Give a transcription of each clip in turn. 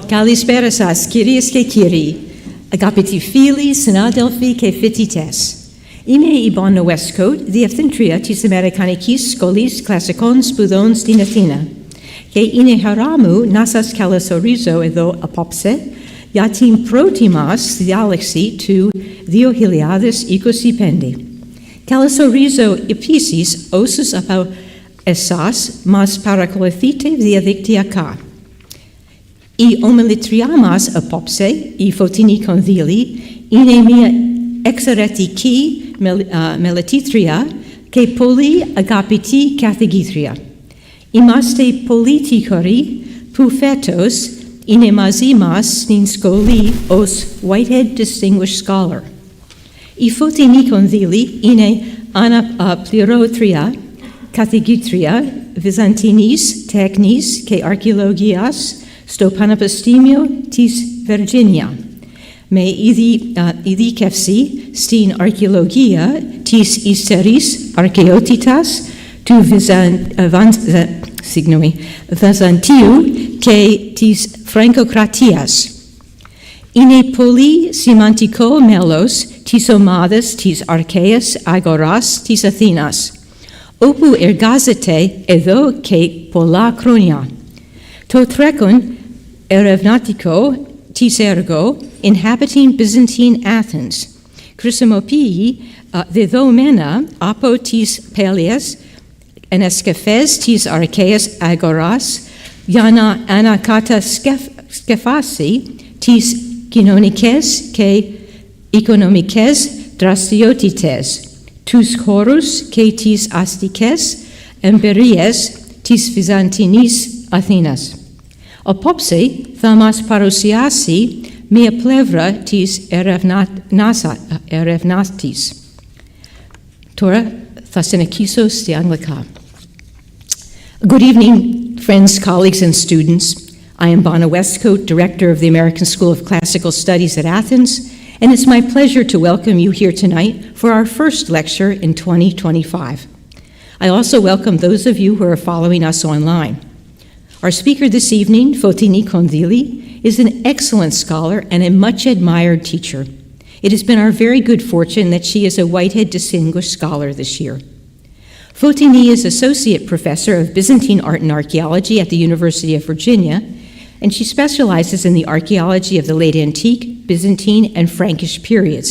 Kalispera σας, κυρίες και κύριοι, αγαπητοί φίλοι, συνάδελφοι και φοιτητές. Είμαι η Bonna Westcoat, Διευθύντρια της Αμερικανικής Σχολής Κλασικών Σπουδών στην Αθήνα. Και είναι χαρά μου να σας καλωσορίζω εδώ απόψε για την πρώτη μας διάλεξη του 2025. Καλωσορίζω επίσης όσους από εσάς μας παρακολουθείτε διαδικτυακά. Η ομιλητριά μας απόψε, η Φωτεινή Κονδύλη, είναι μια εξαιρετική μελετήτρια και πολύ αγαπητή καθηγήτρια. Είμαστε πολύ τυχεροί που φέτος είναι μαζί μας στην σχολή ως Whitehead Distinguished Scholar. Η Φωτεινή Κονδύλη είναι αναπληρώτρια καθηγήτρια Βυζαντινής τέχνης και αρχαιολογίας στο Πανεπιστήμιο της Βιρτζίνια, με ειδίκευση στην αρχαιολογία της υστερής αρχαιότητας του Βυζαντίου και της Φραγκοκρατίας. Είναι πολύ σημαντικό μέλος της ομάδας της Αρχαίας Αγοράς της Αθήνας, όπου εργάζεται εδώ και πολλά χρόνια. Το τρέχον ερευνητικό της έργο Inhabiting Byzantine Athens χρησιμοποιεί δεδομένα από τις παλαιές ανασκαφές της Αρχαίας Αγοράς για να ανακατασκευάσει τις κοινωνικές και οικονομικές δραστηριότητες, τους χώρους και τις αστικές εμπειρίες της Βυζαντινής Αθήνας. Απόψε θα μας παρουσιάσει μία πλευρά της έρευνάς της. Τώρα θα συνεχίσω στη αγγλικά. Good evening, friends, colleagues, and students. I am Bonna Westcoat, Director of the American School of Classical Studies at Athens, and it's my pleasure to welcome you here tonight for our first lecture in 2025. I also welcome those of you who are following us online. Our speaker this evening, Fotini Kondili, is an excellent scholar and a much admired teacher. It has been our very good fortune that she is a Whitehead Distinguished Scholar this year. Fotini is Associate Professor of Byzantine Art and Archaeology at the University of Virginia, and she specializes in the archaeology of the late antique, Byzantine, and Frankish periods.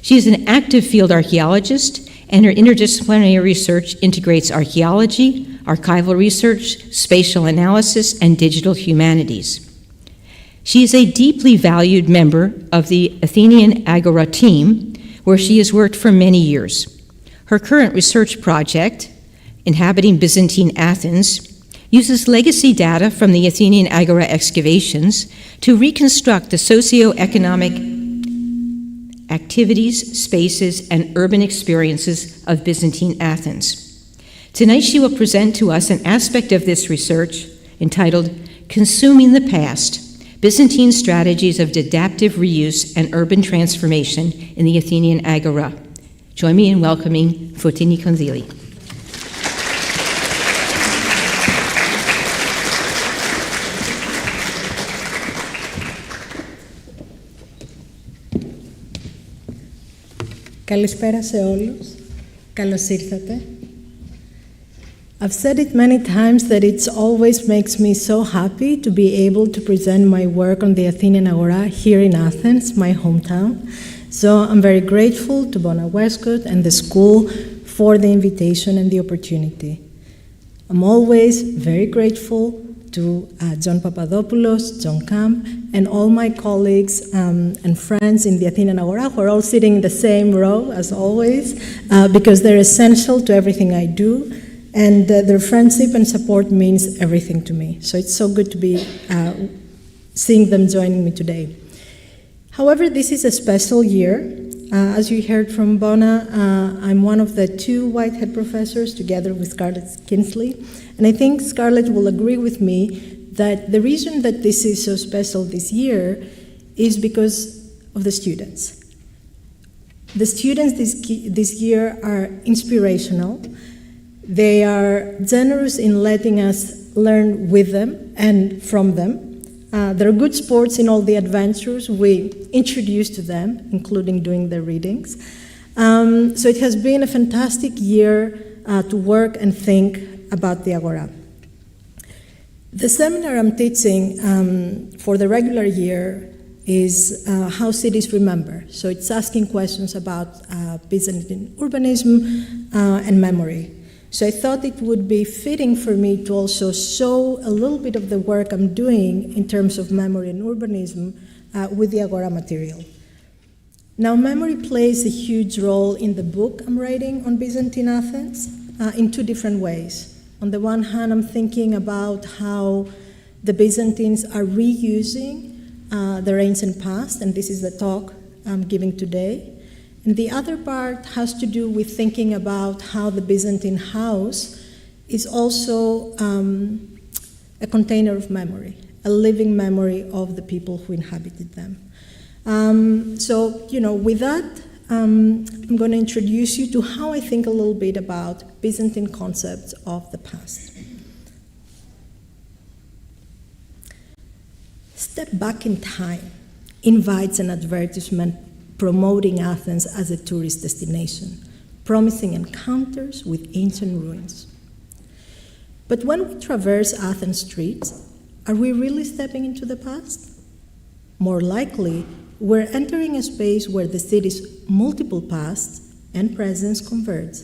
She is an active field archaeologist, and her interdisciplinary research integrates archaeology, archival research, spatial analysis, and digital humanities. She is a deeply valued member of the Athenian Agora team, where she has worked for many years. Her current research project, Inhabiting Byzantine Athens, uses legacy data from the Athenian Agora excavations to reconstruct the socio-economic activities, spaces, and urban experiences of Byzantine Athens. Tonight she will present to us an aspect of this research entitled Consuming the Past, Byzantine Strategies of Adaptive Reuse and Urban Transformation in the Athenian Agora. Join me in welcoming Fotini Kondili. Καλησπέρα σε όλους. Καλώς ήρθατε. I've said it many times that it always makes me so happy to be able to present my work on the Athenian Agora here in Athens, my hometown. So I'm very grateful to Bonna Westcoat and the school for the invitation and the opportunity. I'm always very grateful to John Papadopoulos, John Camp, and all my colleagues and friends in the Athenian Agora who are all sitting in the same row as always, because they're essential to everything I do. And their friendship and support means everything to me. So it's so good to be seeing them joining me today. However, this is a special year. As you heard from Bonna, I'm one of the two Whitehead professors together with Scarlett Kinsley. And I think Scarlett will agree with me that the reason that this is so special this year is because of the students. The students this year are inspirational. They are generous in letting us learn with them and from them. They're good sports in all the adventures we introduce to them, including doing the readings. So it has been a fantastic year to work and think about the Agora. The seminar I'm teaching for the regular year is how cities remember. So it's asking questions about Byzantine urbanism and memory. So I thought it would be fitting for me to also show a little bit of the work I'm doing in terms of memory and urbanism with the Agora material. Now, memory plays a huge role in the book I'm writing on Byzantine Athens in two different ways. On the one hand, I'm thinking about how the Byzantines are reusing their ancient past, and this is the talk I'm giving today. And the other part has to do with thinking about how the Byzantine house is also a container of memory, a living memory of the people who inhabited them. So, with that, I'm going to introduce you to how I think a little bit about Byzantine concepts of the past. Step Back in Time invites an advertisement promoting Athens as a tourist destination, promising encounters with ancient ruins. But when we traverse Athens streets, are we really stepping into the past? More likely, we're entering a space where the city's multiple pasts and presents converge,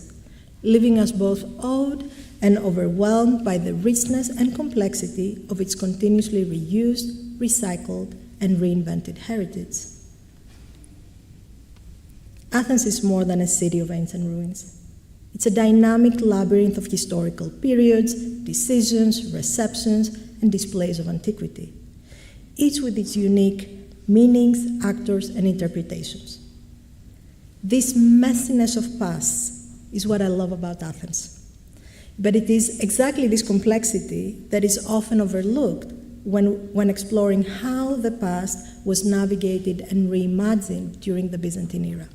leaving us both awed and overwhelmed by the richness and complexity of its continuously reused, recycled, and reinvented heritage. Athens is more than a city of ancient ruins. It's a dynamic labyrinth of historical periods, decisions, receptions, and displays of antiquity, each with its unique meanings, actors, and interpretations. This messiness of pasts is what I love about Athens. But it is exactly this complexity that is often overlooked when exploring how the past was navigated and reimagined during the Byzantine era.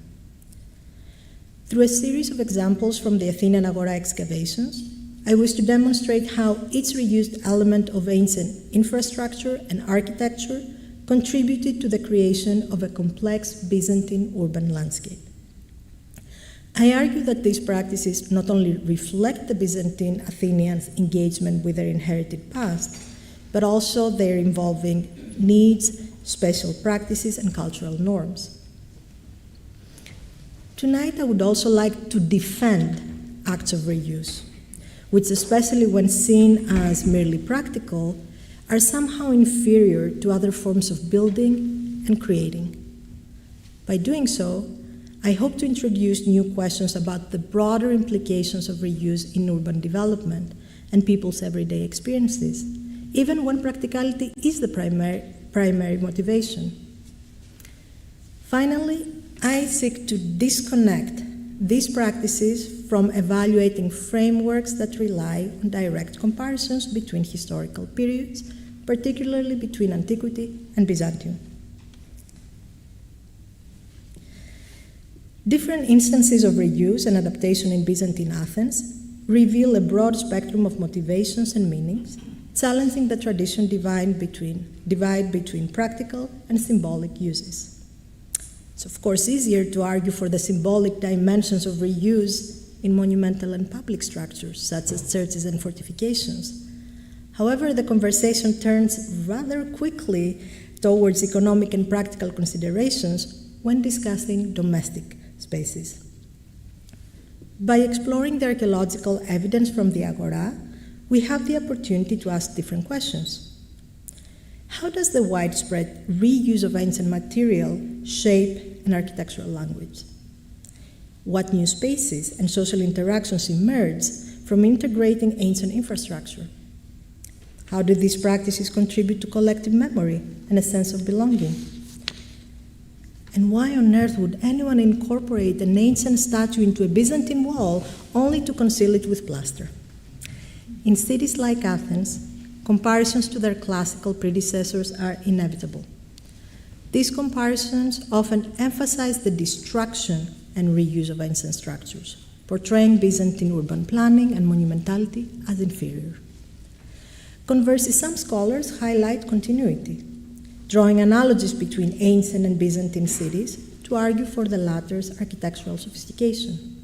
Through a series of examples from the Athenian Agora excavations, I wish to demonstrate how each reused element of ancient infrastructure and architecture contributed to the creation of a complex Byzantine urban landscape. I argue that these practices not only reflect the Byzantine Athenians' engagement with their inherited past, but also their evolving needs, special practices, and cultural norms. Tonight, I would also like to defend acts of reuse, which, especially when seen as merely practical, are somehow inferior to other forms of building and creating. By doing so, I hope to introduce new questions about the broader implications of reuse in urban development and people's everyday experiences, even when practicality is the primary motivation. Finally, I seek to disconnect these practices from evaluating frameworks that rely on direct comparisons between historical periods, particularly between antiquity and Byzantium. Different instances of reuse and adaptation in Byzantine Athens reveal a broad spectrum of motivations and meanings, challenging the tradition divide between practical and symbolic uses. It's of course easier to argue for the symbolic dimensions of reuse in monumental and public structures, such as churches and fortifications. However, the conversation turns rather quickly towards economic and practical considerations when discussing domestic spaces. By exploring the archaeological evidence from the Agora, we have the opportunity to ask different questions. How does the widespread reuse of ancient material shape an architectural language? What new spaces and social interactions emerge from integrating ancient infrastructure? How do these practices contribute to collective memory and a sense of belonging? And why on earth would anyone incorporate an ancient statue into a Byzantine wall only to conceal it with plaster? In cities like Athens, comparisons to their classical predecessors are inevitable. These comparisons often emphasize the destruction and reuse of ancient structures, portraying Byzantine urban planning and monumentality as inferior. Conversely, some scholars highlight continuity, drawing analogies between ancient and Byzantine cities to argue for the latter's architectural sophistication.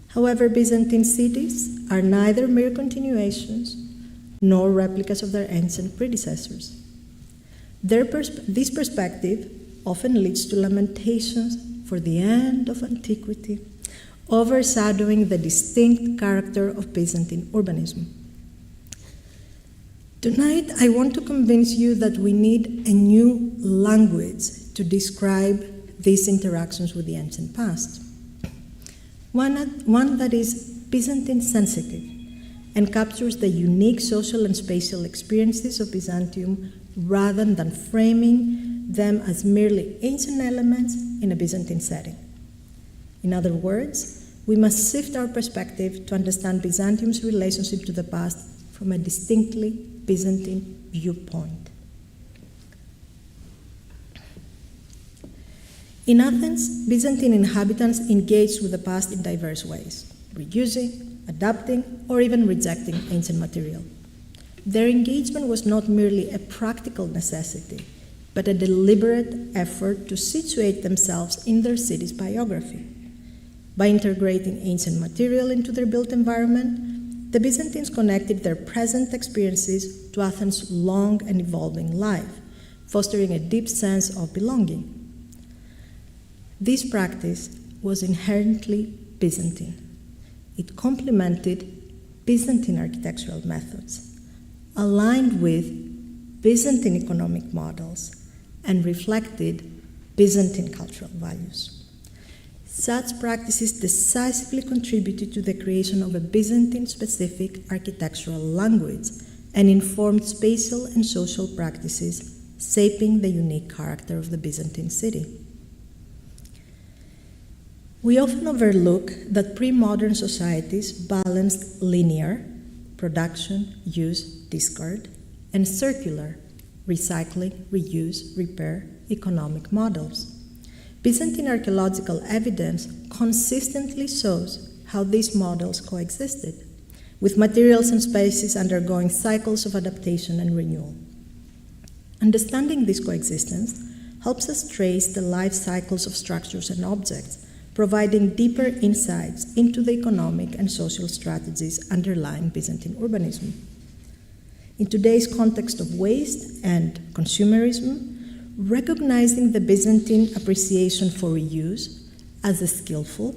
However, Byzantine cities are neither mere continuations nor replicas of their ancient predecessors. This perspective often leads to lamentations for the end of antiquity, overshadowing the distinct character of Byzantine urbanism. Tonight, I want to convince you that we need a new language to describe these interactions with the ancient past. One that is Byzantine sensitive and captures the unique social and spatial experiences of Byzantium rather than framing them as merely ancient elements in a Byzantine setting. In other words, we must shift our perspective to understand Byzantium's relationship to the past from a distinctly Byzantine viewpoint. In Athens, Byzantine inhabitants engaged with the past in diverse ways, reusing, adapting, or even rejecting ancient material. Their engagement was not merely a practical necessity, but a deliberate effort to situate themselves in their city's biography. By integrating ancient material into their built environment, the Byzantines connected their present experiences to Athens' long and evolving life, fostering a deep sense of belonging. This practice was inherently Byzantine. It complemented Byzantine architectural methods, aligned with Byzantine economic models, and reflected Byzantine cultural values. Such practices decisively contributed to the creation of a Byzantine-specific architectural language and informed spatial and social practices, shaping the unique character of the Byzantine city. We often overlook that pre-modern societies balanced linear, production, use, discard, and circular, recycling, reuse, repair, economic models. Byzantine archaeological evidence consistently shows how these models coexisted, with materials and spaces undergoing cycles of adaptation and renewal. Understanding this coexistence helps us trace the life cycles of structures and objects, providing deeper insights into the economic and social strategies underlying Byzantine urbanism. In today's context of waste and consumerism, recognizing the Byzantine appreciation for reuse as a skillful,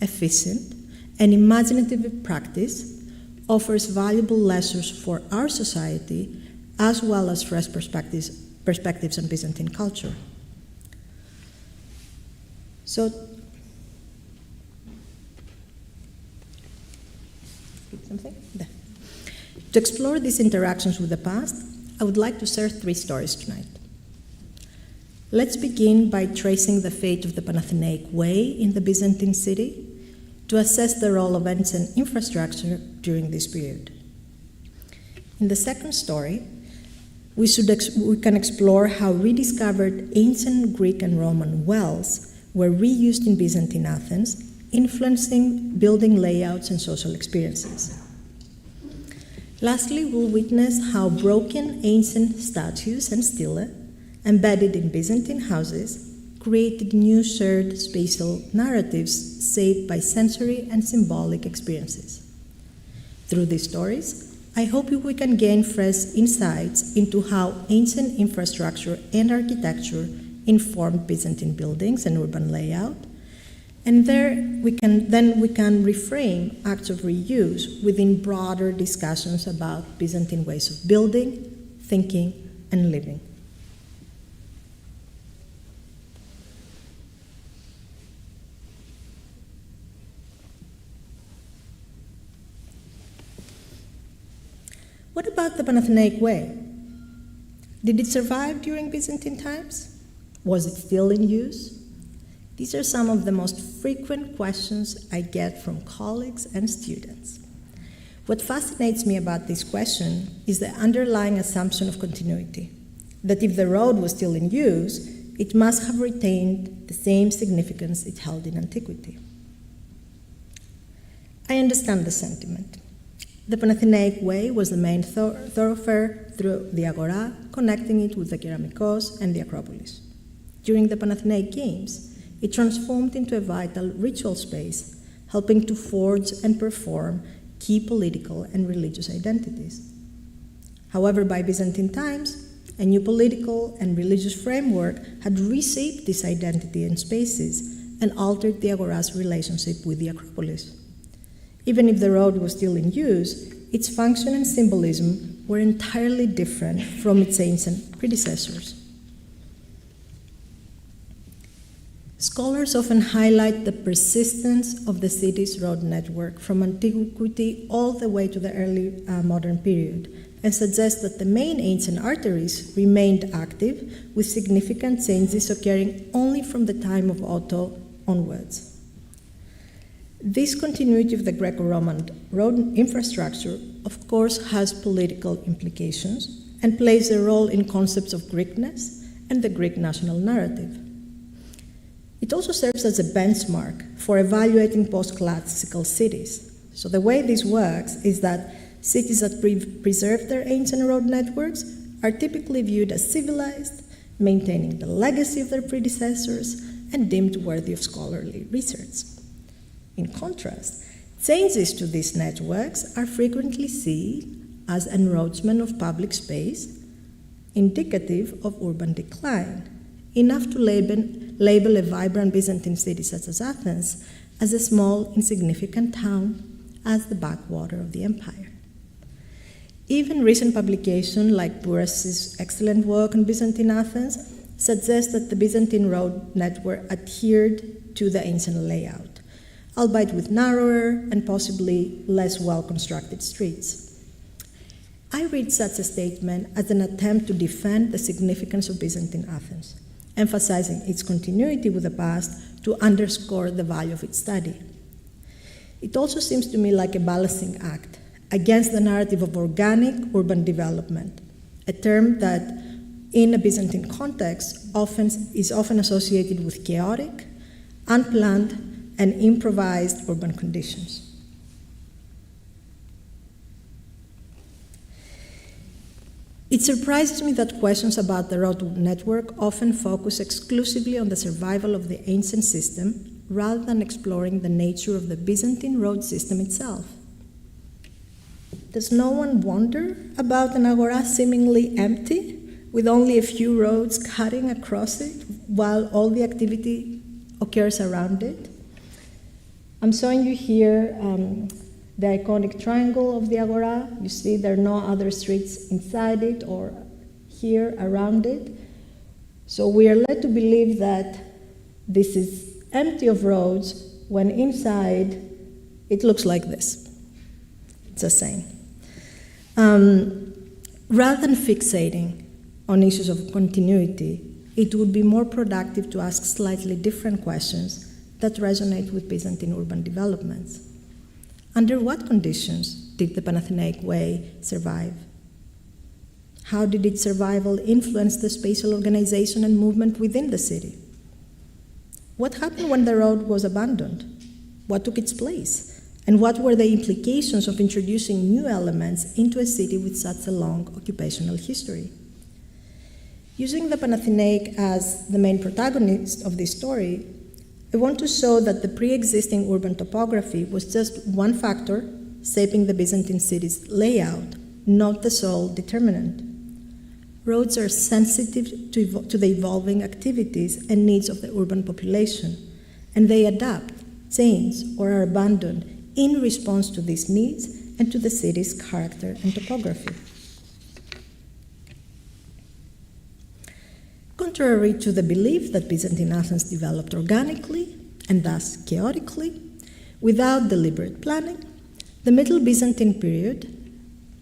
efficient, and imaginative practice offers valuable lessons for our society as well as fresh perspectives on Byzantine culture. So, to explore these interactions with the past, I would like to share 3 stories tonight. Let's begin by tracing the fate of the Panathenaic Way in the Byzantine city to assess the role of ancient infrastructure during this period. In the second story, we can explore how rediscovered ancient Greek and Roman wells were reused in Byzantine Athens, influencing building layouts and social experiences. Lastly, we'll witness how broken ancient statues and stelae embedded in Byzantine houses created new shared spatial narratives shaped by sensory and symbolic experiences. Through these stories, I hope we can gain fresh insights into how ancient infrastructure and architecture informed Byzantine buildings and urban layout, and we can reframe acts of reuse within broader discussions about Byzantine ways of building, thinking, and living. What about the Panathenaic Way? Did it survive during Byzantine times? Was it still in use? These are some of the most frequent questions I get from colleagues and students. What fascinates me about this question is the underlying assumption of continuity, that if the road was still in use, it must have retained the same significance it held in antiquity. I understand the sentiment. The Panathenaic Way was the main thoroughfare through the Agora, connecting it with the Keramikos and the Acropolis. During the Panathenaic Games, it transformed into a vital ritual space, helping to forge and perform key political and religious identities. However, by Byzantine times, a new political and religious framework had reshaped this identity and spaces and altered the Agora's relationship with the Acropolis. Even if the road was still in use, its function and symbolism were entirely different from its ancient predecessors. Scholars often highlight the persistence of the city's road network from antiquity all the way to the early modern period, and suggest that the main ancient arteries remained active, with significant changes occurring only from the time of Otto onwards. This continuity of the Greco-Roman road infrastructure, of course, has political implications and plays a role in concepts of Greekness and the Greek national narrative. It also serves as a benchmark for evaluating post-classical cities. So the way this works is that cities that preserve their ancient road networks are typically viewed as civilized, maintaining the legacy of their predecessors, and deemed worthy of scholarly research. In contrast, changes to these networks are frequently seen as enroachment of public space, indicative of urban decline, enough to label a vibrant Byzantine city such as Athens as a small, insignificant town, as the backwater of the empire. Even recent publications like Bouras's excellent work on Byzantine Athens suggest that the Byzantine road network adhered to the ancient layout, albeit with narrower and possibly less well-constructed streets. I read such a statement as an attempt to defend the significance of Byzantine Athens, emphasizing its continuity with the past to underscore the value of its study. It also seems to me like a balancing act against the narrative of organic urban development, a term that in a Byzantine context is often associated with chaotic, unplanned, and improvised urban conditions. It surprises me that questions about the road network often focus exclusively on the survival of the ancient system rather than exploring the nature of the Byzantine road system itself. Does no one wonder about an agora seemingly empty, with only a few roads cutting across it, while all the activity occurs around it? I'm showing you here the iconic triangle of the agora. You see there are no other streets inside it or here around it. So we are led to believe that this is empty of roads when inside it looks like this. It's a saying. Rather than fixating on issues of continuity, it would be more productive to ask slightly different questions that resonate with Byzantine urban developments. Under what conditions did the Panathenaic Way survive? How did its survival influence the spatial organization and movement within the city? What happened when the road was abandoned? What took its place? And what were the implications of introducing new elements into a city with such a long occupational history? Using the Panathenaic as the main protagonist of this story, I want to show that the pre-existing urban topography was just one factor shaping the Byzantine city's layout, not the sole determinant. Roads are sensitive to the evolving activities and needs of the urban population, and they adapt, change, or are abandoned in response to these needs and to the city's character and topography. Contrary to the belief that Byzantine Athens developed organically and thus chaotically, without deliberate planning, the Middle Byzantine period,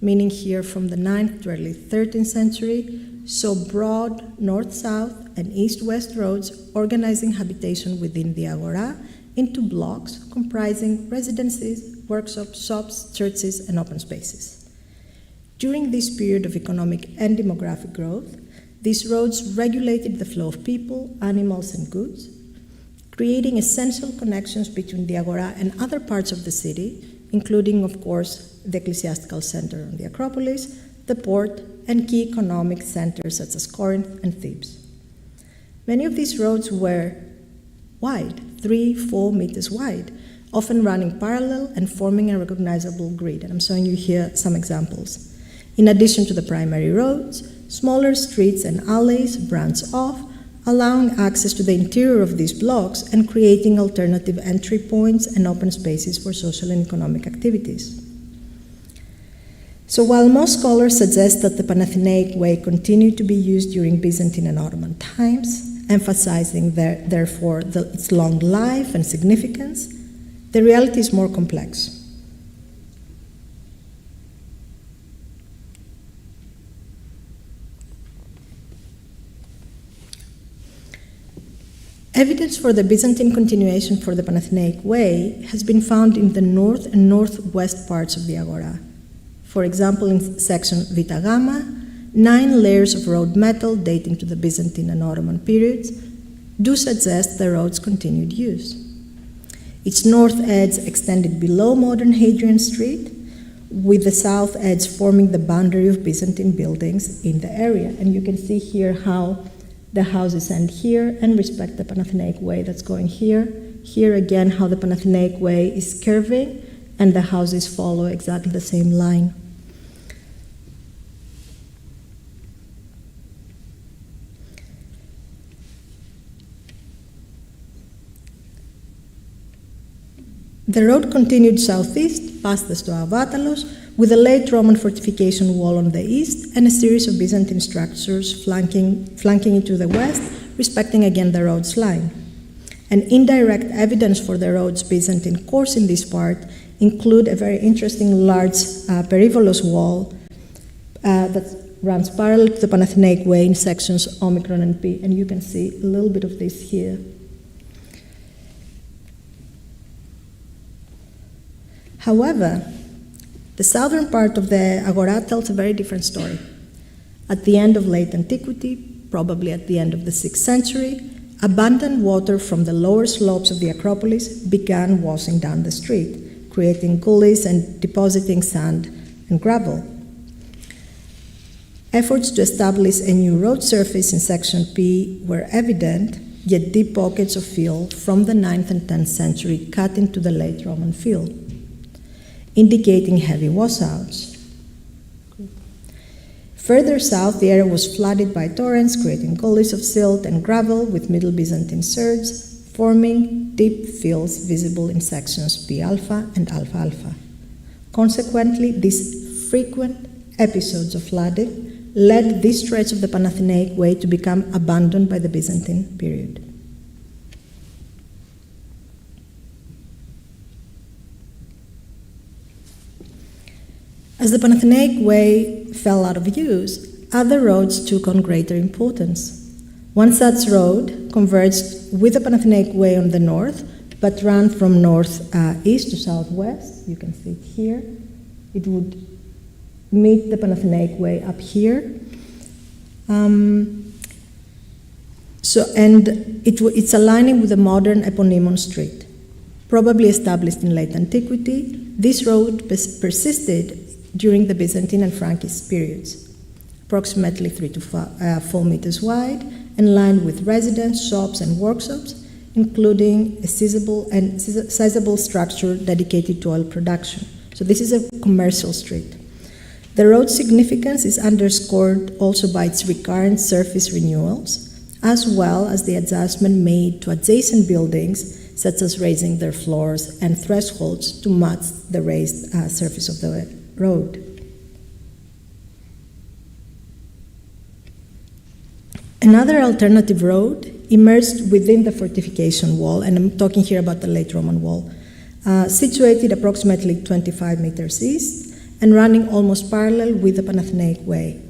meaning here from the 9th to early 13th century, saw broad north-south and east-west roads organizing habitation within the agora into blocks comprising residences, workshops, shops, churches, and open spaces. During this period of economic and demographic growth, these roads regulated the flow of people, animals, and goods, creating essential connections between the agora and other parts of the city, including, of course, the ecclesiastical center on the Acropolis, the port, and key economic centers such as Corinth and Thebes. Many of these roads were wide, 3-4 meters wide, often running parallel and forming a recognizable grid. And I'm showing you here some examples. In addition to the primary roads, smaller streets and alleys branch off, allowing access to the interior of these blocks and creating alternative entry points and open spaces for social and economic activities. So while most scholars suggest that the Panathenaic Way continued to be used during Byzantine and Ottoman times, emphasizing therefore its long life and significance, the reality is more complex. Evidence for the Byzantine continuation for the Panathenaic Way has been found in the north and northwest parts of the Agora. For example, in section Vita Gamma, 9 layers of road metal dating to the Byzantine and Ottoman periods do suggest the road's continued use. Its north edge extended below modern Hadrian Street, with the south edge forming the boundary of Byzantine buildings in the area. And you can see here how the houses end here and respect the Panathenaic Way that's going here. Here again, how the Panathenaic Way is curving and the houses follow exactly the same line. The road continued southeast past the Stoa Vatalos, with a late Roman fortification wall on the east and a series of Byzantine structures flanking it to the west, respecting again the road's line. And indirect evidence for the road's Byzantine course in this part include a very interesting large perivolos wall that runs parallel to the Panathenaic Way in sections Omicron and P, and you can see a little bit of this here. However, the southern part of the Agora tells a very different story. At the end of late antiquity, probably at the end of the 6th century, abundant water from the lower slopes of the Acropolis began washing down the street, creating gullies and depositing sand and gravel. Efforts to establish a new road surface in section P were evident, yet deep pockets of fill from the 9th and 10th century cut into the late Roman fill, indicating heavy washouts. Further south, the area was flooded by torrents, creating gullies of silt and gravel with Middle Byzantine surds, forming deep fills visible in sections P alpha and alpha alpha. Consequently, these frequent episodes of flooding led this stretch of the Panathenaic Way to become abandoned by the Byzantine period. As the Panathenaic Way fell out of use, other roads took on greater importance. One such road converged with the Panathenaic Way on the north, but ran from northeast to southwest. You can see it here. It would meet the Panathenaic Way up here. It's aligning with the modern Eponymon Street. Probably established in late antiquity, this road persisted during the Byzantine and Frankish periods, approximately 3 to 4 meters wide, and lined with residence, shops, and workshops, including a sizable structure dedicated to oil production. So this is a commercial street. The road's significance is underscored also by its recurrent surface renewals, as well as the adjustment made to adjacent buildings, such as raising their floors and thresholds to match the raised surface of the road. Another alternative road emerged within the fortification wall, and I'm talking here about the late Roman wall, situated approximately 25 meters east and running almost parallel with the Panathenaic Way.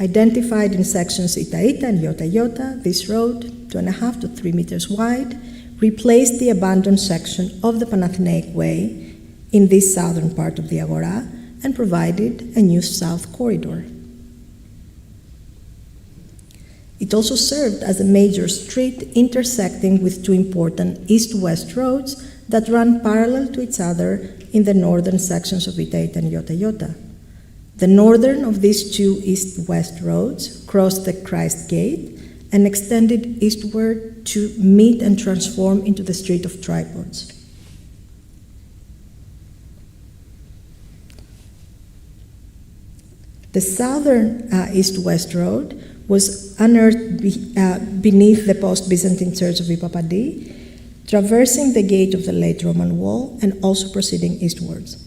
Identified in sections Ita Ita and Iota Iota, this road, 2.5 to 3 meters wide, replaced the abandoned section of the Panathenaic Way in this southern part of the Agora and provided a new south corridor. It also served as a major street intersecting with two important east-west roads that ran parallel to each other in the northern sections of Itaita and Iota Iota. The northern of these two east-west roads crossed the Christ Gate and extended eastward to meet and transform into the Street of Tripods. The southern east-west road was unearthed beneath the post-Byzantine church of Ipapadi, traversing the gate of the late Roman wall and also proceeding eastwards.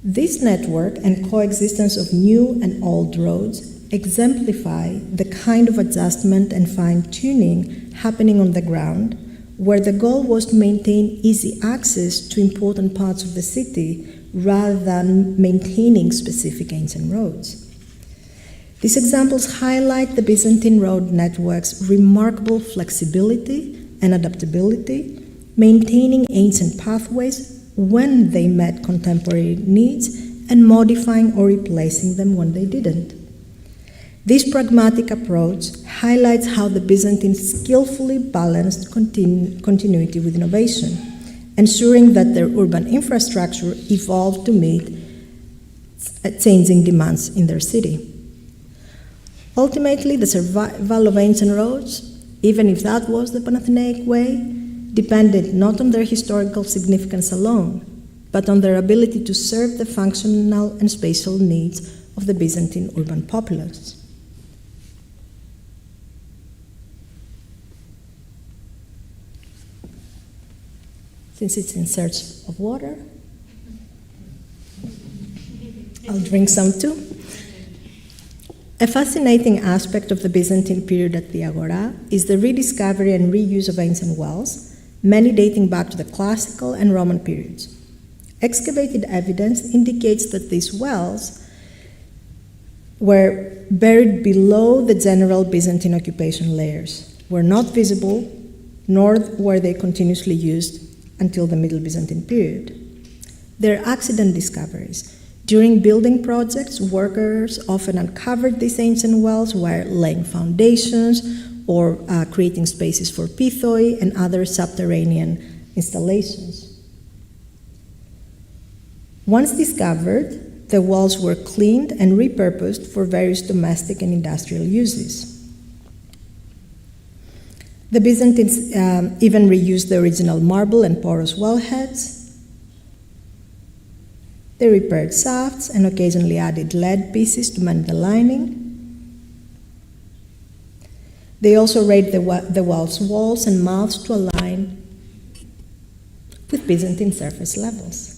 This network and coexistence of new and old roads exemplify the kind of adjustment and fine-tuning happening on the ground, where the goal was to maintain easy access to important parts of the city rather than maintaining specific ancient roads. These examples highlight the Byzantine road network's remarkable flexibility and adaptability, maintaining ancient pathways when they met contemporary needs and modifying or replacing them when they didn't. This pragmatic approach highlights how the Byzantines skillfully balanced continuity with innovation, ensuring that their urban infrastructure evolved to meet changing demands in their city. Ultimately, the survival of ancient roads, even if that was the Panathenaic way, depended not on their historical significance alone, but on their ability to serve the functional and spatial needs of the Byzantine urban populace. Since it's in search of water, I'll drink some too. A fascinating aspect of the Byzantine period at the Agora is the rediscovery and reuse of ancient wells, many dating back to the classical and Roman periods. Excavated evidence indicates that these wells were buried below the general Byzantine occupation layers, were not visible, nor were they continuously used until the Middle Byzantine period. They're accident discoveries. During building projects, workers often uncovered these ancient wells while laying foundations or creating spaces for pithoi and other subterranean installations. Once discovered, the wells were cleaned and repurposed for various domestic and industrial uses. The Byzantines even reused the original marble and porous wellheads. They repaired shafts and occasionally added lead pieces to mend the lining. They also raised the well's walls and mouths to align with Byzantine surface levels.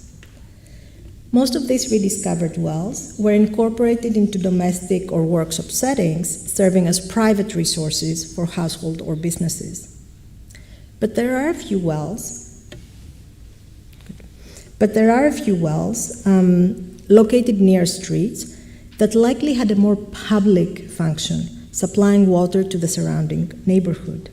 Most of these rediscovered wells were incorporated into domestic or workshop settings, serving as private resources for household or businesses. But there are a few wells located near streets that likely had a more public function, supplying water to the surrounding neighborhood.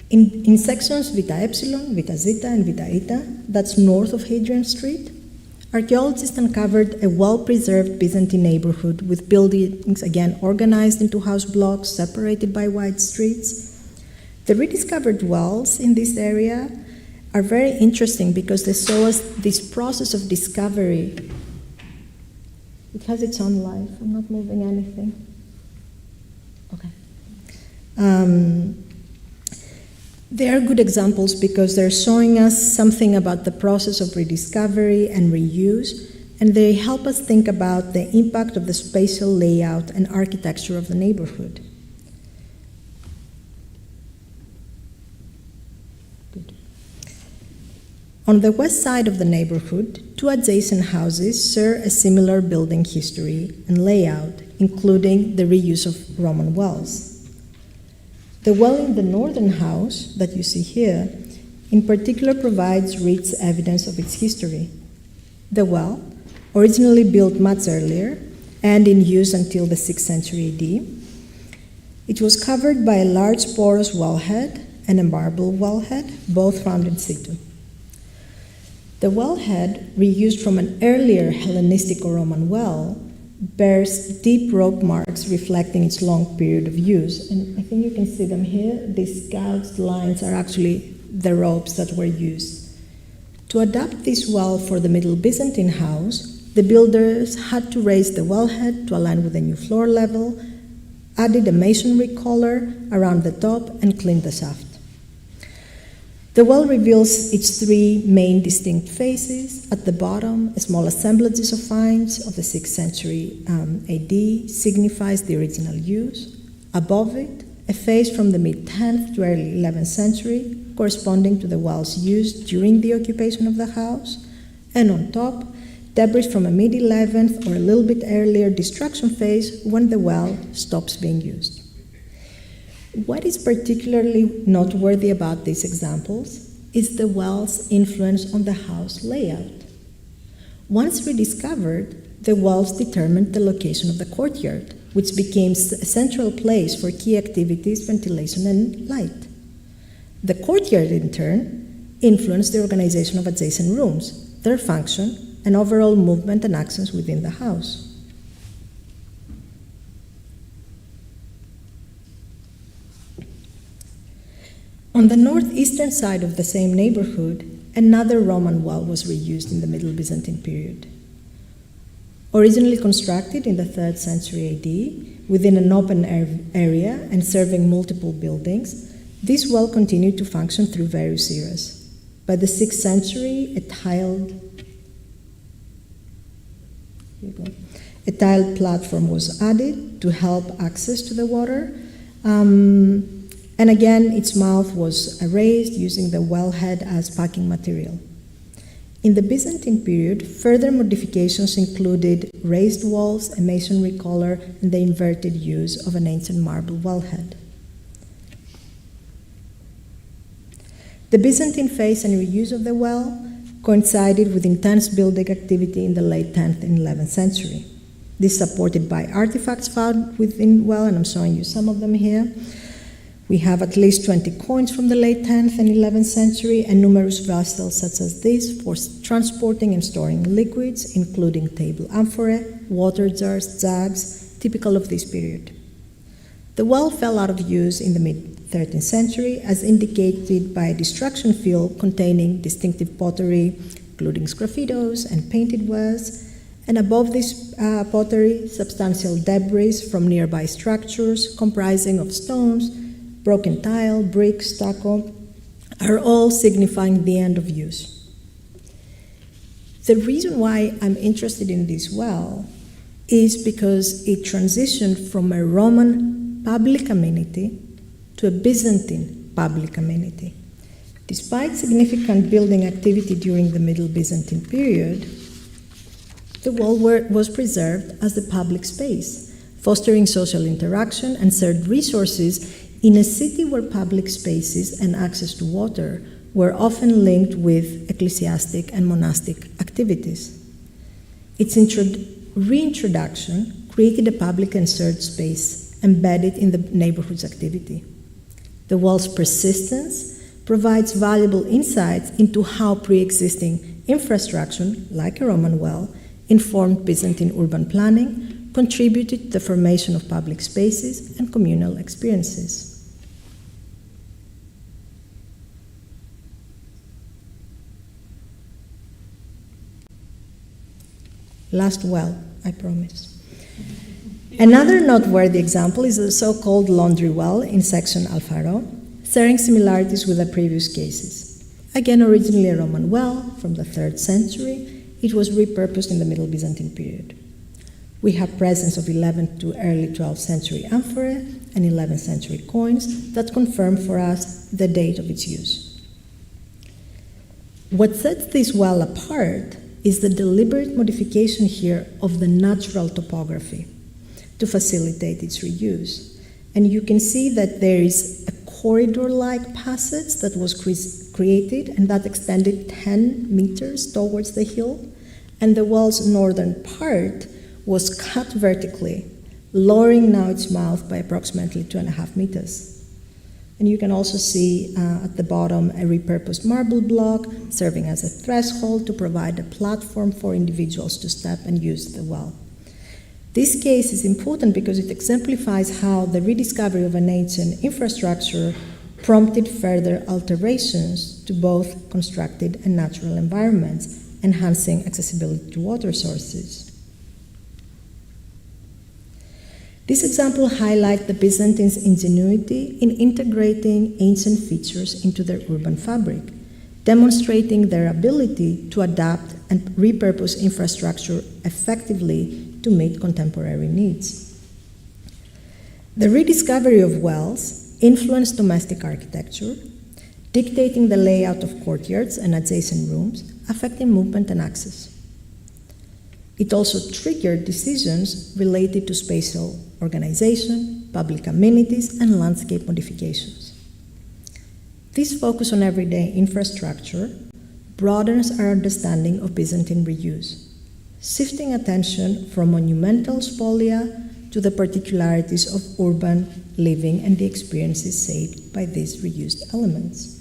In sections Vita Epsilon, Vita Zeta, and Vita Eta, that's north of Hadrian Street, archaeologists uncovered a well-preserved Byzantine neighborhood with buildings again organized into house blocks separated by wide streets. The rediscovered wells in this area are very interesting because they show us this process of discovery. It has its own life. I'm not moving anything. Okay. They are good examples because they're showing us something about the process of rediscovery and reuse, and they help us think about the impact of the spatial layout and architecture of the neighborhood. Good. On the west side of the neighborhood, two adjacent houses share a similar building history and layout, including the reuse of Roman wells. The well in the northern house that you see here, in particular, provides rich evidence of its history. The well, originally built much earlier and in use until the 6th century AD, it was covered by a large porous wellhead and a marble wellhead, both found in situ. The wellhead, reused from an earlier Hellenistic or Roman well, bears deep rock marks reflecting its long period of use. And I think you can see them here. These gouged lines are actually the ropes that were used. To adapt this well for the Middle Byzantine house, the builders had to raise the wellhead to align with the new floor level, added a masonry collar around the top, and cleaned the shaft. The well reveals its three main distinct faces. At the bottom, a small assemblages of finds of the 6th century AD signifies the original use. Above it, a face from the mid-10th to early 11th century, corresponding to the wells used during the occupation of the house. And on top, debris from a mid-11th or a little bit earlier destruction phase when the well stops being used. What is particularly noteworthy about these examples is the well's influence on the house layout. Once rediscovered, the wells determined the location of the courtyard, which became a central place for key activities, ventilation, and light. The courtyard, in turn, influenced the organization of adjacent rooms, their function, and overall movement and actions within the house. On the northeastern side of the same neighborhood, another Roman well was reused in the Middle Byzantine period. Originally constructed in the 3rd century AD, within an open area and serving multiple buildings, this well continued to function through various eras. By the 6th century, a tiled platform was added to help access to the water. And again, its mouth was raised using the wellhead as packing material. In the Byzantine period, further modifications included raised walls, a masonry collar, and the inverted use of an ancient marble wellhead. The Byzantine phase and reuse of the well coincided with intense building activity in the late 10th and 11th century. This is supported by artifacts found within the well, and I'm showing you some of them here. We have at least 20 coins from the late 10th and 11th century and numerous vessels such as this for transporting and storing liquids, including table amphorae, water jars, jugs, typical of this period. The well fell out of use in the mid-13th century as indicated by a destruction field containing distinctive pottery, including sgraffitos and painted wares, and above this pottery, substantial debris from nearby structures comprising of stones, broken tile, brick, stucco, are all signifying the end of use. The reason why I'm interested in this well is because it transitioned from a Roman public amenity to a Byzantine public amenity. Despite significant building activity during the Middle Byzantine period, the wall was preserved as a public space, fostering social interaction and served resources in a city where public spaces and access to water were often linked with ecclesiastic and monastic activities. Its reintroduction created a public and shared space embedded in the neighborhood's activity. The wall's persistence provides valuable insights into how pre-existing infrastructure, like a Roman well, informed Byzantine urban planning, contributed to the formation of public spaces and communal experiences. Last well, I promise. Another noteworthy example is the so-called laundry well in section Alfaro, sharing similarities with the previous cases. Again, originally a Roman well from the 3rd century, it was repurposed in the Middle Byzantine period. We have presence of 11th to early 12th century amphorae and 11th century coins that confirm for us the date of its use. What sets this well apart is the deliberate modification here of the natural topography to facilitate its reuse. And you can see that there is a corridor-like passage that was created and that extended 10 meters towards the hill, and the well's northern part was cut vertically, lowering now its mouth by approximately 2.5 meters. And you can also see at the bottom a repurposed marble block serving as a threshold to provide a platform for individuals to step and use the well. This case is important because it exemplifies how the rediscovery of an ancient infrastructure prompted further alterations to both constructed and natural environments, enhancing accessibility to water sources. This example highlights the Byzantines' ingenuity in integrating ancient features into their urban fabric, demonstrating their ability to adapt and repurpose infrastructure effectively to meet contemporary needs. The rediscovery of wells influenced domestic architecture, dictating the layout of courtyards and adjacent rooms, affecting movement and access. It also triggered decisions related to spatial organization, public amenities, and landscape modifications. This focus on everyday infrastructure broadens our understanding of Byzantine reuse, shifting attention from monumental spolia to the particularities of urban living and the experiences shaped by these reused elements.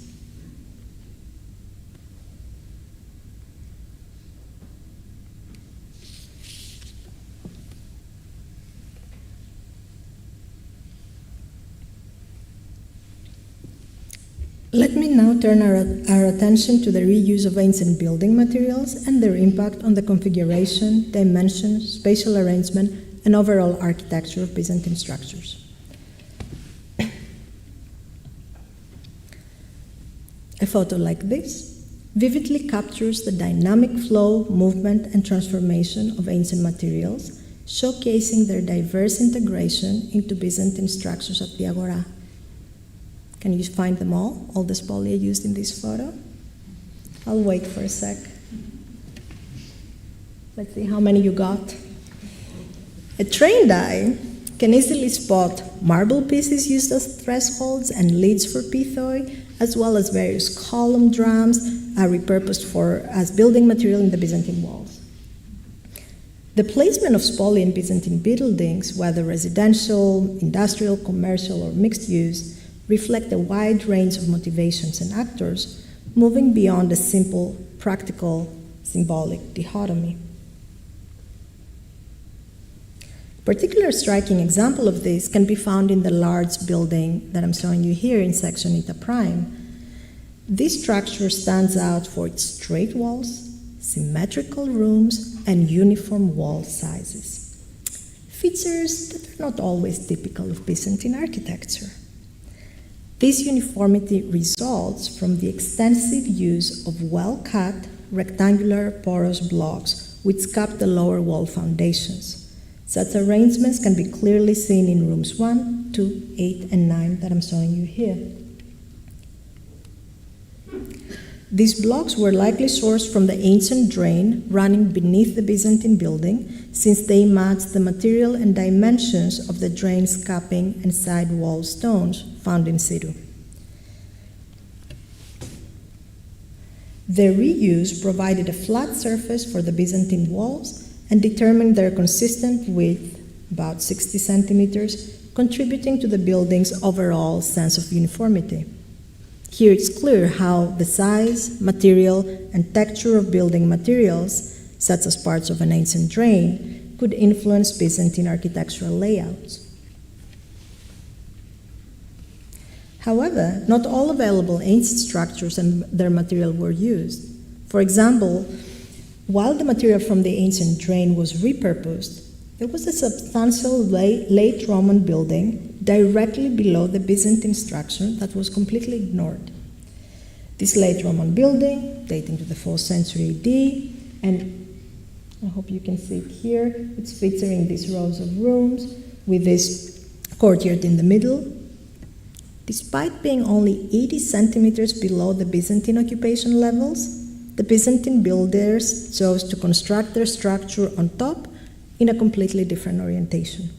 Let me now turn our attention to the reuse of ancient building materials and their impact on the configuration, dimensions, spatial arrangement, and overall architecture of Byzantine structures. A photo like this vividly captures the dynamic flow, movement, and transformation of ancient materials, showcasing their diverse integration into Byzantine structures at the Agora. Can you find them all the spolia used in this photo? I'll wait for a sec. Let's see how many you got. A trained eye can easily spot marble pieces used as thresholds and lids for pithoi, as well as various column drums repurposed as building material in the Byzantine walls. The placement of spolia in Byzantine buildings, whether residential, industrial, commercial, or mixed use, reflect a wide range of motivations and actors, moving beyond a simple, practical, symbolic dichotomy. A particular striking example of this can be found in the large building that I'm showing you here in section Eta Prime. This structure stands out for its straight walls, symmetrical rooms, and uniform wall sizes, features that are not always typical of Byzantine architecture. This uniformity results from the extensive use of well-cut, rectangular, porous blocks which cap the lower wall foundations. Such arrangements can be clearly seen in rooms 1, 2, 8, and 9 that I'm showing you here. These blocks were likely sourced from the ancient drain running beneath the Byzantine building, since they matched the material and dimensions of the drain's capping and side wall stones found in situ. Their reuse provided a flat surface for the Byzantine walls and determined their consistent width, about 60 centimeters, contributing to the building's overall sense of uniformity. Here it's clear how the size, material, and texture of building materials, such as parts of an ancient drain, could influence Byzantine architectural layouts. However, not all available ancient structures and their material were used. For example, while the material from the ancient drain was repurposed, there was a substantial late Roman building directly below the Byzantine structure that was completely ignored. This late Roman building, dating to the 4th century AD, and I hope you can see it here, it's featuring these rows of rooms with this courtyard in the middle. Despite being only 80 centimeters below the Byzantine occupation levels, the Byzantine builders chose to construct their structure on top in a completely different orientation.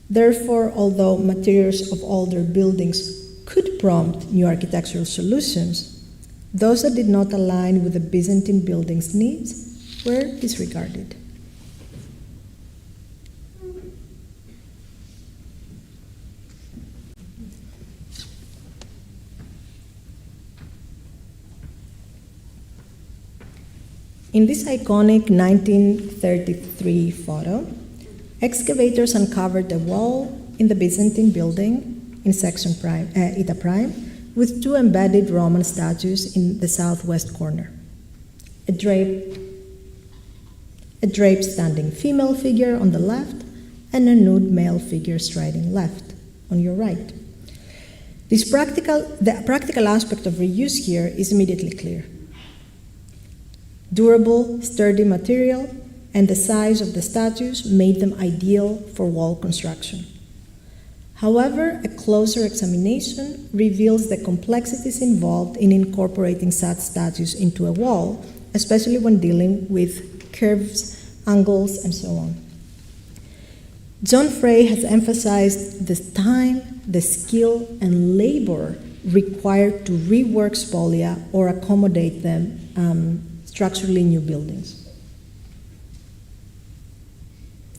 Therefore, although materials of older buildings could prompt new architectural solutions, those that did not align with the Byzantine building's needs were disregarded. In this iconic 1933 photo, excavators uncovered a wall in the Byzantine building in section prime, eta prime, with two embedded Roman statues in the southwest corner. A draped standing female figure on the left and a nude male figure striding left on your right. The practical aspect of reuse here is immediately clear. Durable, sturdy material and the size of the statues made them ideal for wall construction. However, a closer examination reveals the complexities involved in incorporating such statues into a wall, especially when dealing with curves, angles, and so on. John Frey has emphasized the time, the skill, and labor required to rework spolia or accommodate them structurally new buildings.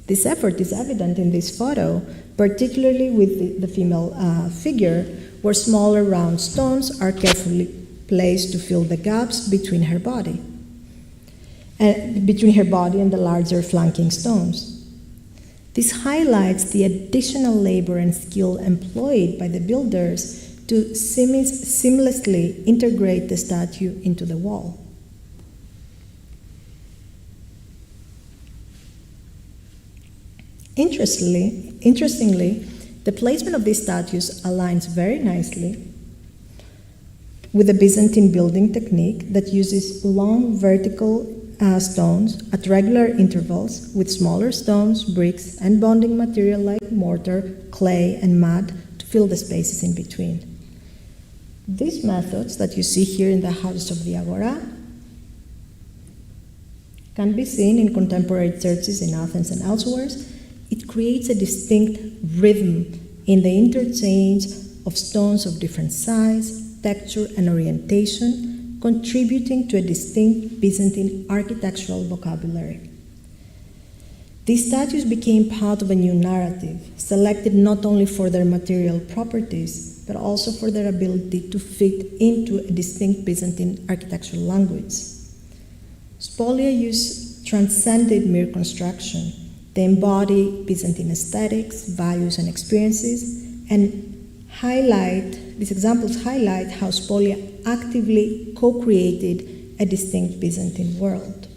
This effort is evident in this photo, particularly with the female figure, where smaller round stones are carefully placed to fill the gaps between her body and the larger flanking stones. This highlights the additional labor and skill employed by the builders to seamlessly integrate the statue into the wall. Interestingly, the placement of these statues aligns very nicely with the Byzantine building technique that uses long vertical stones at regular intervals with smaller stones, bricks, and bonding material like mortar, clay, and mud to fill the spaces in between. These methods that you see here in the House of the Agora can be seen in contemporary churches in Athens and elsewhere. It creates a distinct rhythm in the interchange of stones of different size, texture, and orientation, contributing to a distinct Byzantine architectural vocabulary. These statues became part of a new narrative, selected not only for their material properties, but also for their ability to fit into a distinct Byzantine architectural language. Spolia use transcended mere construction. They embody Byzantine aesthetics, values, and experiences, and these examples highlight how spolia actively co-created a distinct Byzantine world.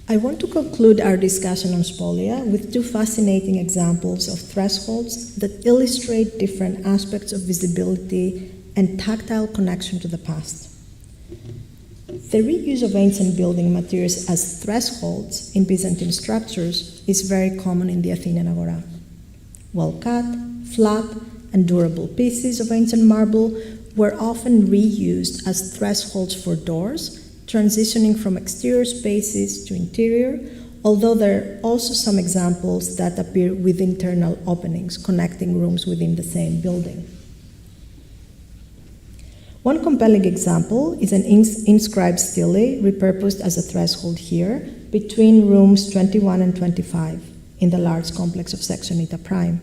I want to conclude our discussion on spolia with two fascinating examples of thresholds that illustrate different aspects of visibility and tactile connection to the past. The reuse of ancient building materials as thresholds in Byzantine structures is very common in the Athenian Agora. Well-cut, flat, and durable pieces of ancient marble were often reused as thresholds for doors, transitioning from exterior spaces to interior, although there are also some examples that appear with internal openings connecting rooms within the same building. One compelling example is an inscribed stele repurposed as a threshold here between rooms 21 and 25 in the large complex of section Eta Prime.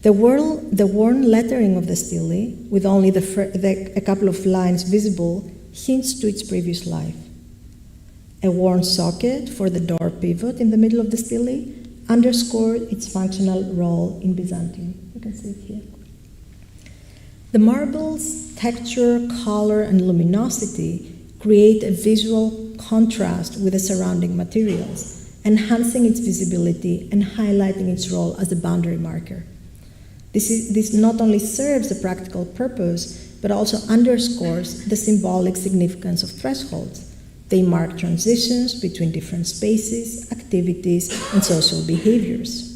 The worn lettering of the stele, with only a couple of lines visible, hints to its previous life. A worn socket for the door pivot in the middle of the stele underscored its functional role in Byzantine. You can see it here. The marble's texture, color, and luminosity create a visual contrast with the surrounding materials, enhancing its visibility and highlighting its role as a boundary marker. This not only serves a practical purpose, but also underscores the symbolic significance of thresholds. They mark transitions between different spaces, activities, and social behaviors.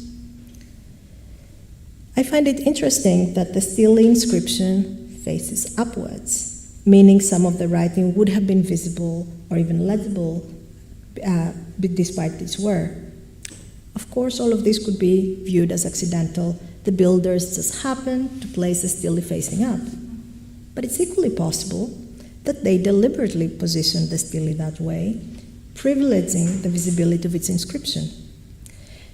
I find it interesting that the stele inscription faces upwards, meaning some of the writing would have been visible or even legible despite its wear. Of course, all of this could be viewed as accidental. The builders just happened to place the stele facing up. But it's equally possible that they deliberately positioned the stele that way, privileging the visibility of its inscription.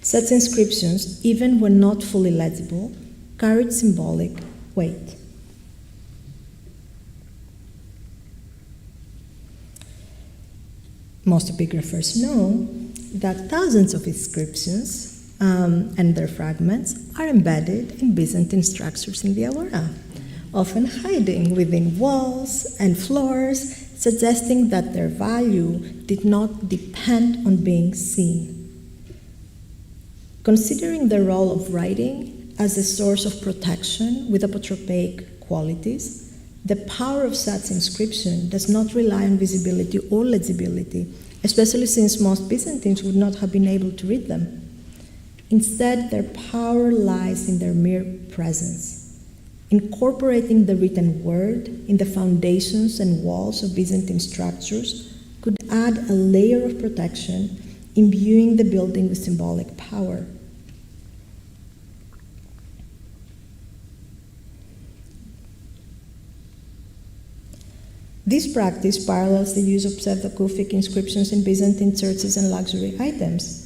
Such inscriptions, even when not fully legible, carried symbolic weight. Most epigraphers know that thousands of inscriptions and their fragments are embedded in Byzantine structures in the Agora, often hiding within walls and floors, suggesting that their value did not depend on being seen. Considering the role of writing as a source of protection with apotropaic qualities, the power of such inscription does not rely on visibility or legibility, especially since most Byzantines would not have been able to read them. Instead, their power lies in their mere presence. Incorporating the written word in the foundations and walls of Byzantine structures could add a layer of protection, imbuing the building with symbolic power. This practice parallels the use of pseudokoufic inscriptions in Byzantine churches and luxury items,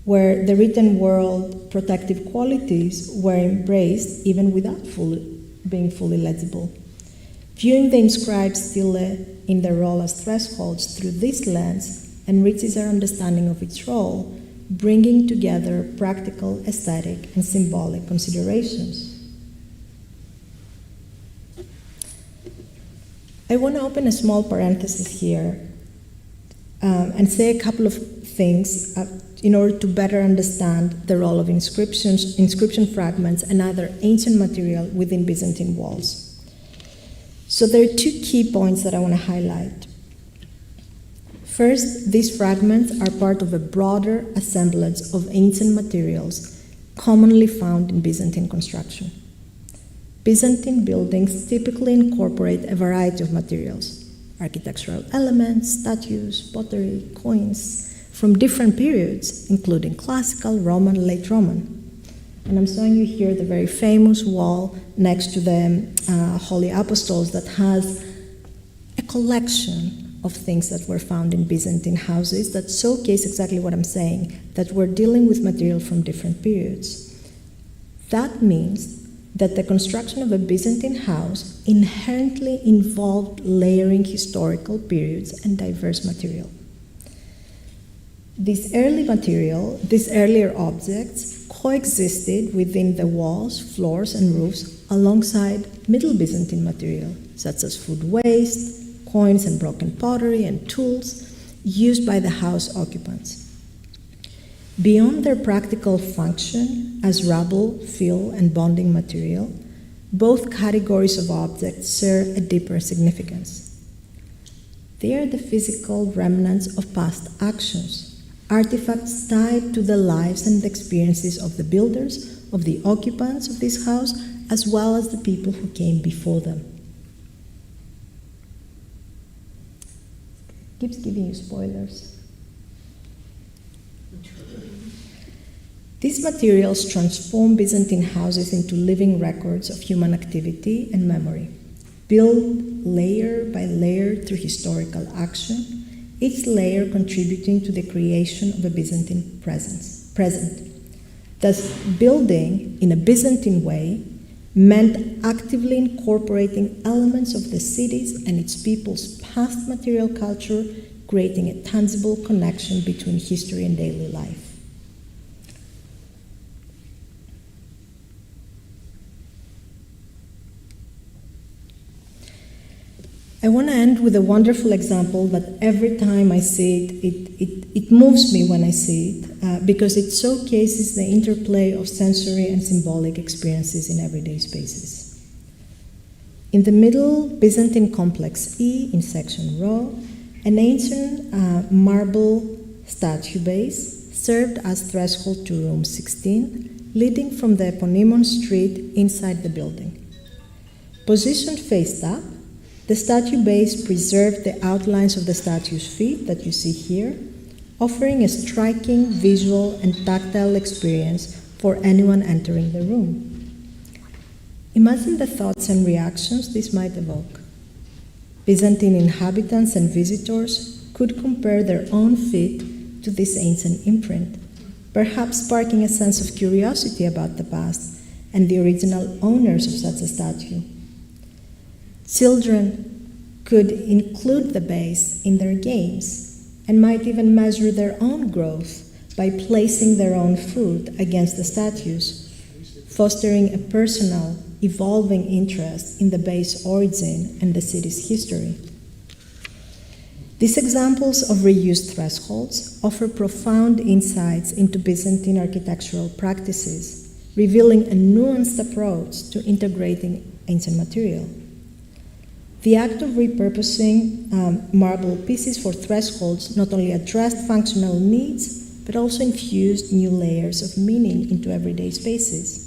where the written word protective qualities were embraced even without being fully legible. Viewing the inscribed stele in their role as thresholds through this lens enriches our understanding of its role, bringing together practical, aesthetic, and symbolic considerations. I want to open a small parenthesis here and say a couple of things in order to better understand the role of inscription fragments, and other ancient material within Byzantine walls. So there are two key points that I want to highlight. First, these fragments are part of a broader assemblage of ancient materials commonly found in Byzantine construction. Byzantine buildings typically incorporate a variety of materials, architectural elements, statues, pottery, coins, from different periods, including classical, Roman, late Roman. And I'm showing you here the very famous wall next to the Holy Apostles that has a collection of things that were found in Byzantine houses that showcase exactly what I'm saying, that we're dealing with material from different periods. That means that the construction of a Byzantine house inherently involved layering historical periods and diverse material. This earlier objects coexisted within the walls, floors, and roofs alongside Middle Byzantine material, such as food waste, coins and broken pottery, and tools used by the house occupants. Beyond their practical function as rubble, fill, and bonding material, both categories of objects share a deeper significance. They are the physical remnants of past actions, artifacts tied to the lives and experiences of the builders, of the occupants of this house, as well as the people who came before them. Keeps giving you spoilers. These materials transform Byzantine houses into living records of human activity and memory, built layer by layer through historical action, each layer contributing to the creation of a Byzantine present. Thus, building in a Byzantine way meant actively incorporating elements of the city's and its people's past material culture, creating a tangible connection between history and daily life. I want to end with a wonderful example that every time I see it moves me when I see it, because it showcases the interplay of sensory and symbolic experiences in everyday spaces. In the middle Byzantine complex E in section Rho, an ancient marble statue base served as threshold to room 16, leading from the eponymous street inside the building. Positioned face up, the statue base preserved the outlines of the statue's feet that you see here, offering a striking visual and tactile experience for anyone entering the room. Imagine the thoughts and reactions this might evoke. Byzantine inhabitants and visitors could compare their own feet to this ancient imprint, perhaps sparking a sense of curiosity about the past and the original owners of such a statue. Children could include the base in their games and might even measure their own growth by placing their own foot against the statues, fostering a personal, evolving interest in the base origin and the city's history. These examples of reused thresholds offer profound insights into Byzantine architectural practices, revealing a nuanced approach to integrating ancient material. The act of repurposing marble pieces for thresholds not only addressed functional needs, but also infused new layers of meaning into everyday spaces.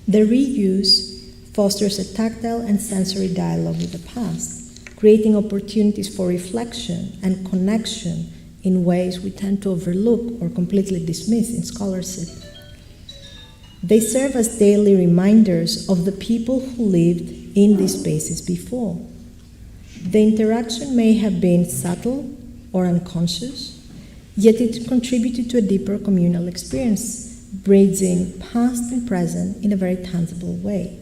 The reuse fosters a tactile and sensory dialogue with the past, creating opportunities for reflection and connection in ways we tend to overlook or completely dismiss in scholarship. They serve as daily reminders of the people who lived in these spaces before. The interaction may have been subtle or unconscious, yet it contributed to a deeper communal experience, bridging past and present in a very tangible way.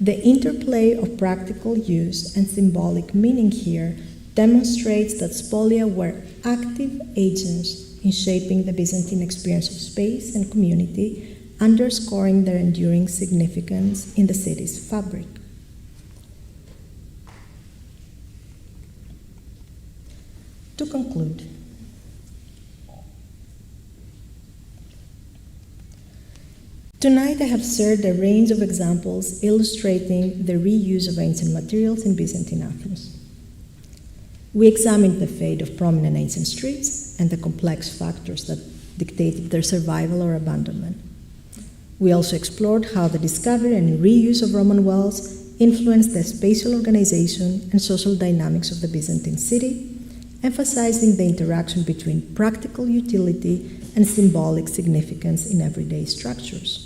The interplay of practical use and symbolic meaning here demonstrates that spolia were active agents in shaping the Byzantine experience of space and community, underscoring their enduring significance in the city's fabric. To conclude, tonight I have shared a range of examples illustrating the reuse of ancient materials in Byzantine Athens. We examined the fate of prominent ancient streets and the complex factors that dictated their survival or abandonment. We also explored how the discovery and reuse of Roman wells influenced the spatial organization and social dynamics of the Byzantine city, emphasizing the interaction between practical utility and symbolic significance in everyday structures.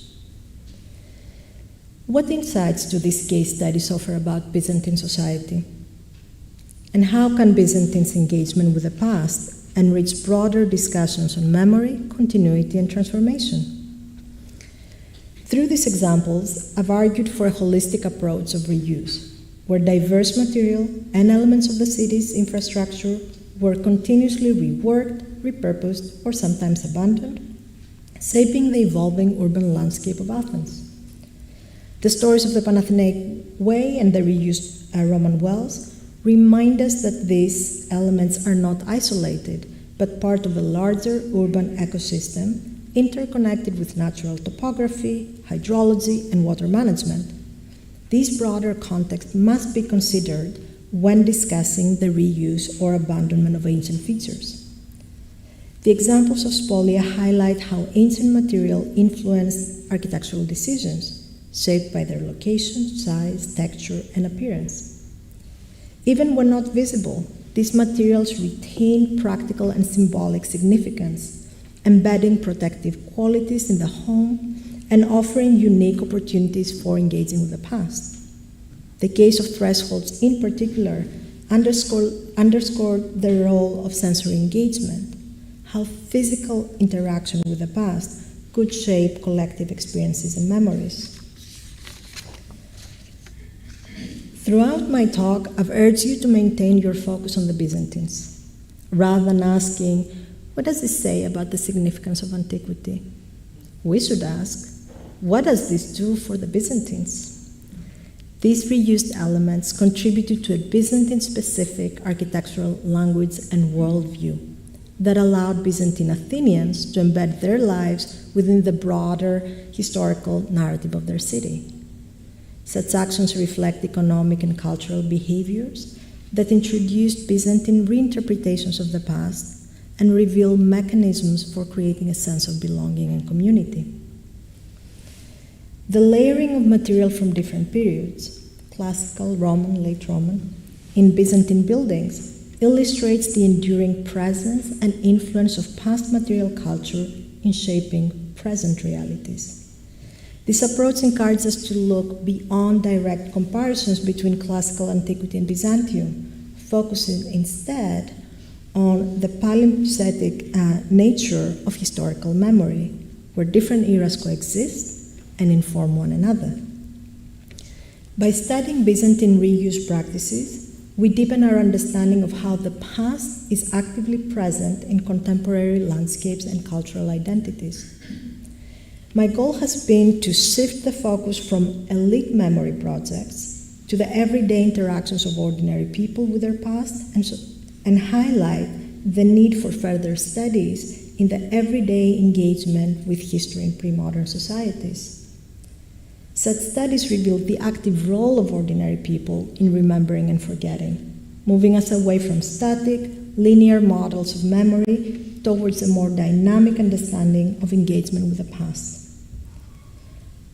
What insights do these case studies offer about Byzantine society? And how can Byzantine's engagement with the past enrich broader discussions on memory, continuity, and transformation? Through these examples, I've argued for a holistic approach of reuse, where diverse material and elements of the city's infrastructure were continuously reworked, repurposed, or sometimes abandoned, shaping the evolving urban landscape of Athens. The stories of the Panathenaic Way and the reused Roman wells remind us that these elements are not isolated, but part of a larger urban ecosystem interconnected with natural topography, hydrology, and water management. This broader context must be considered when discussing the reuse or abandonment of ancient features. The examples of spolia highlight how ancient material influenced architectural decisions, shaped by their location, size, texture, and appearance. Even when not visible, these materials retain practical and symbolic significance, embedding protective qualities in the home and offering unique opportunities for engaging with the past. The case of thresholds in particular underscored the role of sensory engagement, how physical interaction with the past could shape collective experiences and memories. Throughout my talk, I've urged you to maintain your focus on the Byzantines, rather than asking, what does this say about the significance of antiquity? We should ask, what does this do for the Byzantines? These reused elements contributed to a Byzantine-specific architectural language and worldview that allowed Byzantine Athenians to embed their lives within the broader historical narrative of their city. Such actions reflect economic and cultural behaviors that introduced Byzantine reinterpretations of the past and reveal mechanisms for creating a sense of belonging and community. The layering of material from different periods, classical, Roman, late Roman, in Byzantine buildings illustrates the enduring presence and influence of past material culture in shaping present realities. This approach encourages us to look beyond direct comparisons between classical antiquity and Byzantium, focusing instead on the palimpsetic nature of historical memory, where different eras coexist and inform one another. By studying Byzantine reuse practices, we deepen our understanding of how the past is actively present in contemporary landscapes and cultural identities. My goal has been to shift the focus from elite memory projects to the everyday interactions of ordinary people with their past and highlight the need for further studies in the everyday engagement with history in pre-modern societies. Such studies reveal the active role of ordinary people in remembering and forgetting, moving us away from static, linear models of memory towards a more dynamic understanding of engagement with the past.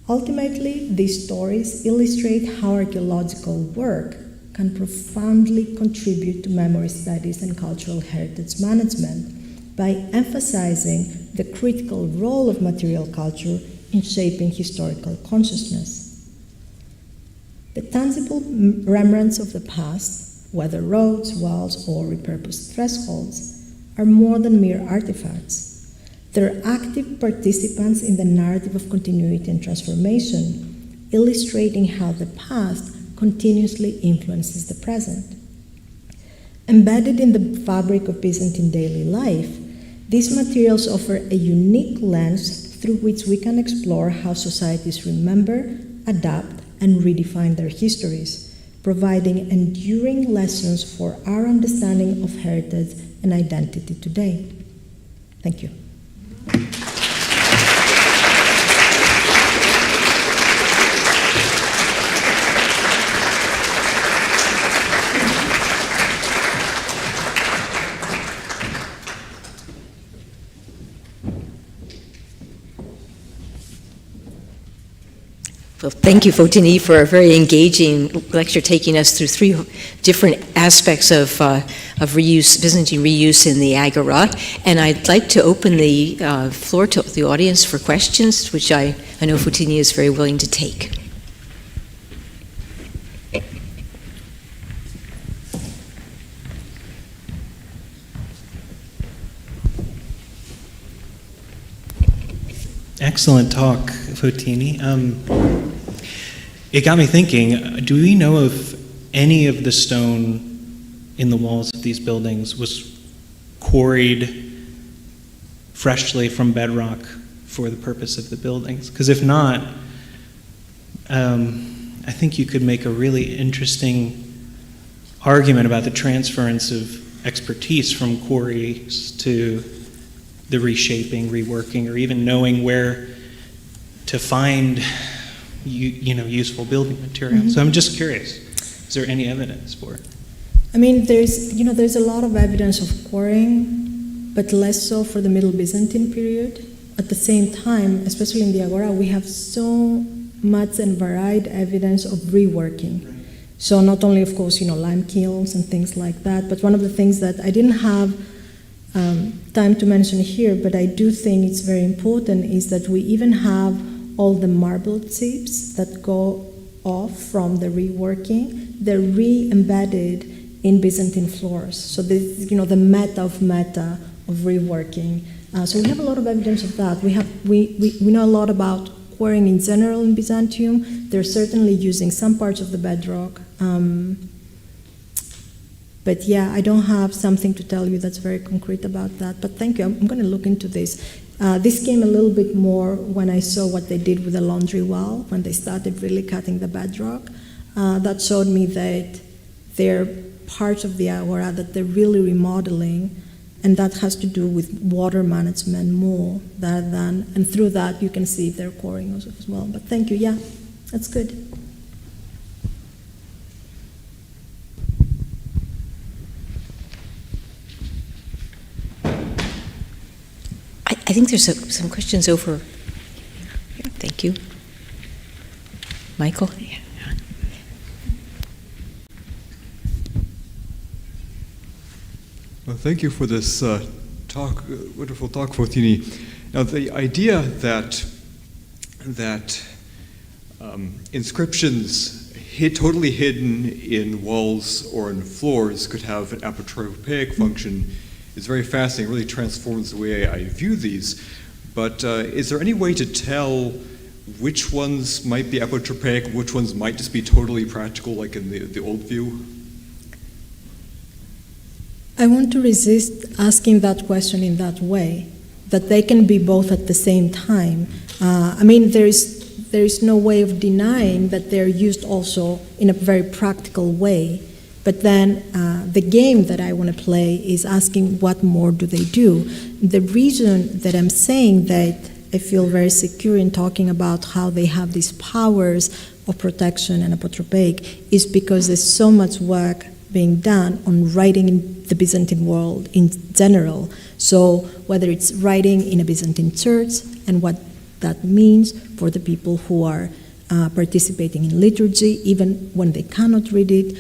Ultimately, these stories illustrate how archaeological work can profoundly contribute to memory studies and cultural heritage management by emphasizing the critical role of material culture in shaping historical consciousness. The tangible remnants of the past, whether roads, walls, or repurposed thresholds, are more than mere artifacts. They're active participants in the narrative of continuity and transformation, illustrating how the past continuously influences the present. Embedded in the fabric of Byzantine daily life, these materials offer a unique lens through which we can explore how societies remember, adapt, and redefine their histories, providing enduring lessons for our understanding of heritage and identity today. Thank you. Well, thank you, Fotini, for a very engaging lecture taking us through three different aspects of reuse, Byzantine reuse in the Agora. And I'd like to open the floor to the audience for questions, which I know Fotini is very willing to take. Excellent talk, Fotini. It got me thinking, do we know if any of the stone in the walls of these buildings was quarried freshly from bedrock for the purpose of the buildings? Because if not, I think you could make a really interesting argument about the transference of expertise from quarries to the reshaping, reworking, or even knowing where to find useful building material. Mm-hmm. So I'm just curious, is there any evidence for it? I mean, there's a lot of evidence of quarrying, but less so for the Middle Byzantine period. At the same time, especially in the Agora, we have so much and varied evidence of reworking. Right. So not only, of course, lime kilns and things like that, but one of the things that I didn't have time to mention here, but I do think it's very important, is that we even have all the marble chips that go off from the reworking. They're re-embedded in Byzantine floors. So this, the meta of reworking. So we have a lot of evidence of that. We know a lot about quarrying in general in Byzantium. They're certainly using some parts of the bedrock. But yeah, I don't have something to tell you that's very concrete about that. But thank you. I'm going to look into this. This came a little bit more when I saw what they did with the laundry wall, when they started really cutting the bedrock. That showed me that they're parts of the Agora that they're really remodeling, and that has to do with water management more than, and through that you can see if they're quarrying also as well. But thank you. Yeah, that's good. I think there's some questions over here. Thank you. Michael? Yeah. Well, thank you for this talk, wonderful talk, Fotini. Now, the idea that inscriptions totally hidden in walls or in floors could have an apotropaic function is very fascinating. It really transforms the way I view these. But is there any way to tell which ones might be apotropaic, which ones might just be totally practical, like in the old view? I want to resist asking that question in that way, that they can be both at the same time. I mean, there is no way of denying that they're used also in a very practical way. But then the game that I want to play is asking what more do they do? The reason that I'm saying that I feel very secure in talking about how they have these powers of protection and apotropaic is because there's so much work being done on writing in the Byzantine world in general. So whether it's writing in a Byzantine church and what that means for the people who are participating in liturgy, even when they cannot read it,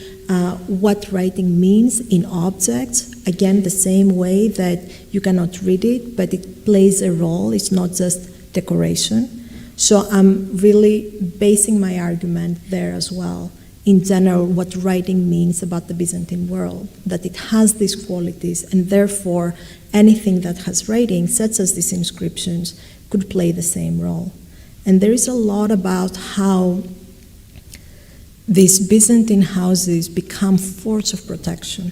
what writing means in objects, again, the same way that you cannot read it, but it plays a role, it's not just decoration. So I'm really basing my argument there as well, in general, what writing means about the Byzantine world, that it has these qualities, and therefore anything that has writing, such as these inscriptions, could play the same role. And there is a lot about how these Byzantine houses become forts of protection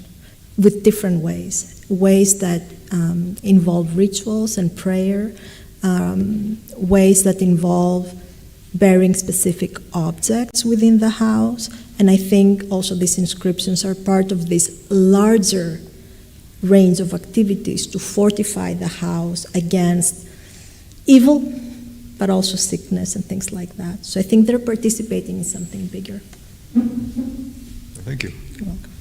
with different ways that involve rituals and prayer, ways that involve bearing specific objects within the house. And I think also these inscriptions are part of this larger range of activities to fortify the house against evil, but also sickness and things like that. So I think they're participating in something bigger. Thank you. You're welcome.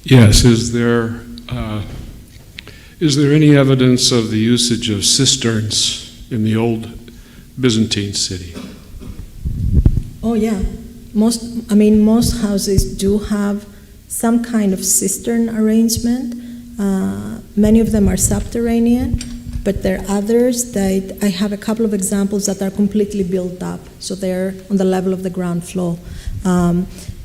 Yes, is there any evidence of the usage of cisterns in the old Byzantine city? Oh yeah, most houses do have some kind of cistern arrangement. Many of them are subterranean, but there are others that I have a couple of examples that are completely built up, so they're on the level of the ground floor.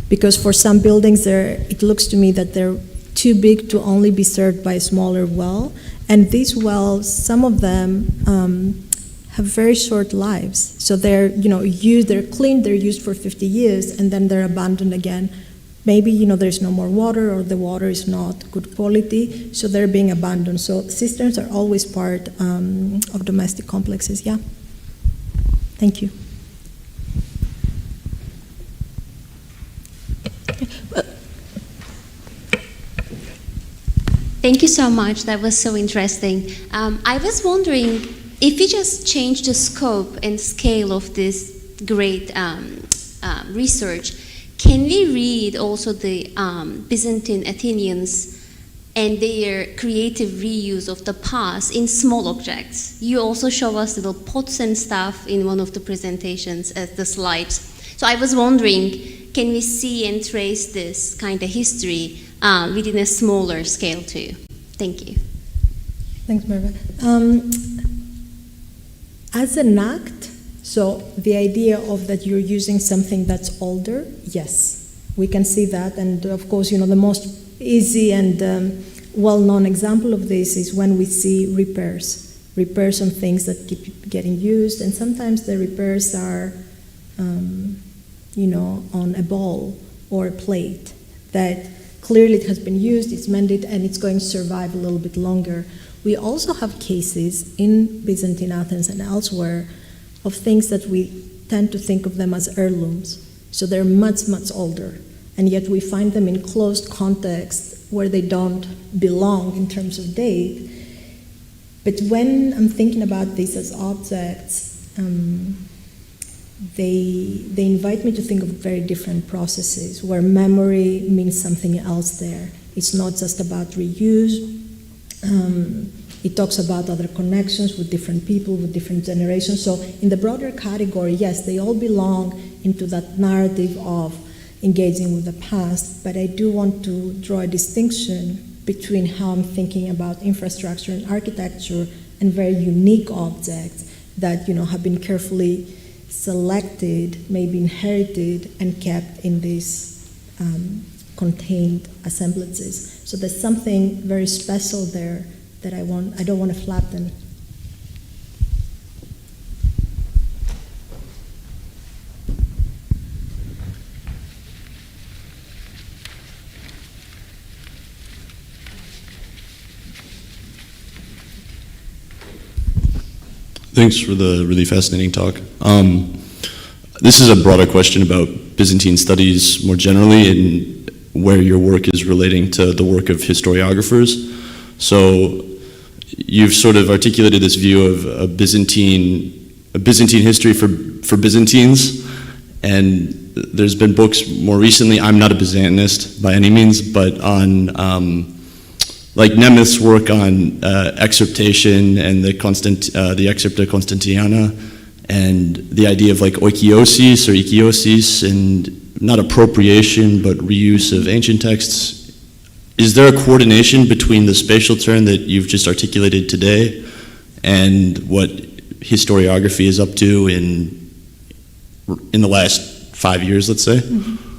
Because for some buildings, it looks to me that they're too big to only be served by a smaller well, and these wells, some of them have very short lives. So they're used, they're cleaned, they're used for 50 years, and then they're abandoned again. Maybe there's no more water, or the water is not good quality, so they're being abandoned. So cisterns are always part of domestic complexes. Yeah. Thank you. Thank you so much. That was so interesting. I was wondering if we just change the scope and scale of this great research, can we read also the Byzantine Athenians and their creative reuse of the past in small objects? You also show us little pots and stuff in one of the presentations as the slides. So I was wondering, can we see and trace this kind of history within a smaller scale too? Thank you. Thanks, Merva. As an act, so the idea of that you're using something that's older, yes, we can see that. And of course, the most easy and well-known example of this is when we see repairs on things that keep getting used. And sometimes the repairs are, on a bowl or a plate that clearly it has been used, it's mended, and it's going to survive a little bit longer. We also have cases in Byzantine Athens and elsewhere of things that we tend to think of them as heirlooms. So they're much, much older, and yet we find them in closed contexts where they don't belong in terms of date. But when I'm thinking about these as objects, they invite me to think of very different processes where memory means something else there. It's not just about reuse. It talks about other connections with different people, with different generations. So in the broader category, yes, they all belong into that narrative of engaging with the past, but I do want to draw a distinction between how I'm thinking about infrastructure and architecture and very unique objects that have been carefully selected, maybe inherited, and kept in these contained assemblages. So there's something very special there that I don't want to flatten. Thanks for the really fascinating talk. This is a broader question about Byzantine studies more generally and where your work is relating to the work of historiographers. So you've sort of articulated this view of a Byzantine history for Byzantines, and there's been books more recently. I'm not a Byzantinist by any means, but on like Nemeth's work on excerptation and the Excerpta Constantiana, and the idea of like oikiosis or ikiosis, and not appropriation but reuse of ancient texts. Is there a coordination between the spatial turn that you've just articulated today and what historiography is up to in the last 5 years, let's say? Mm-hmm.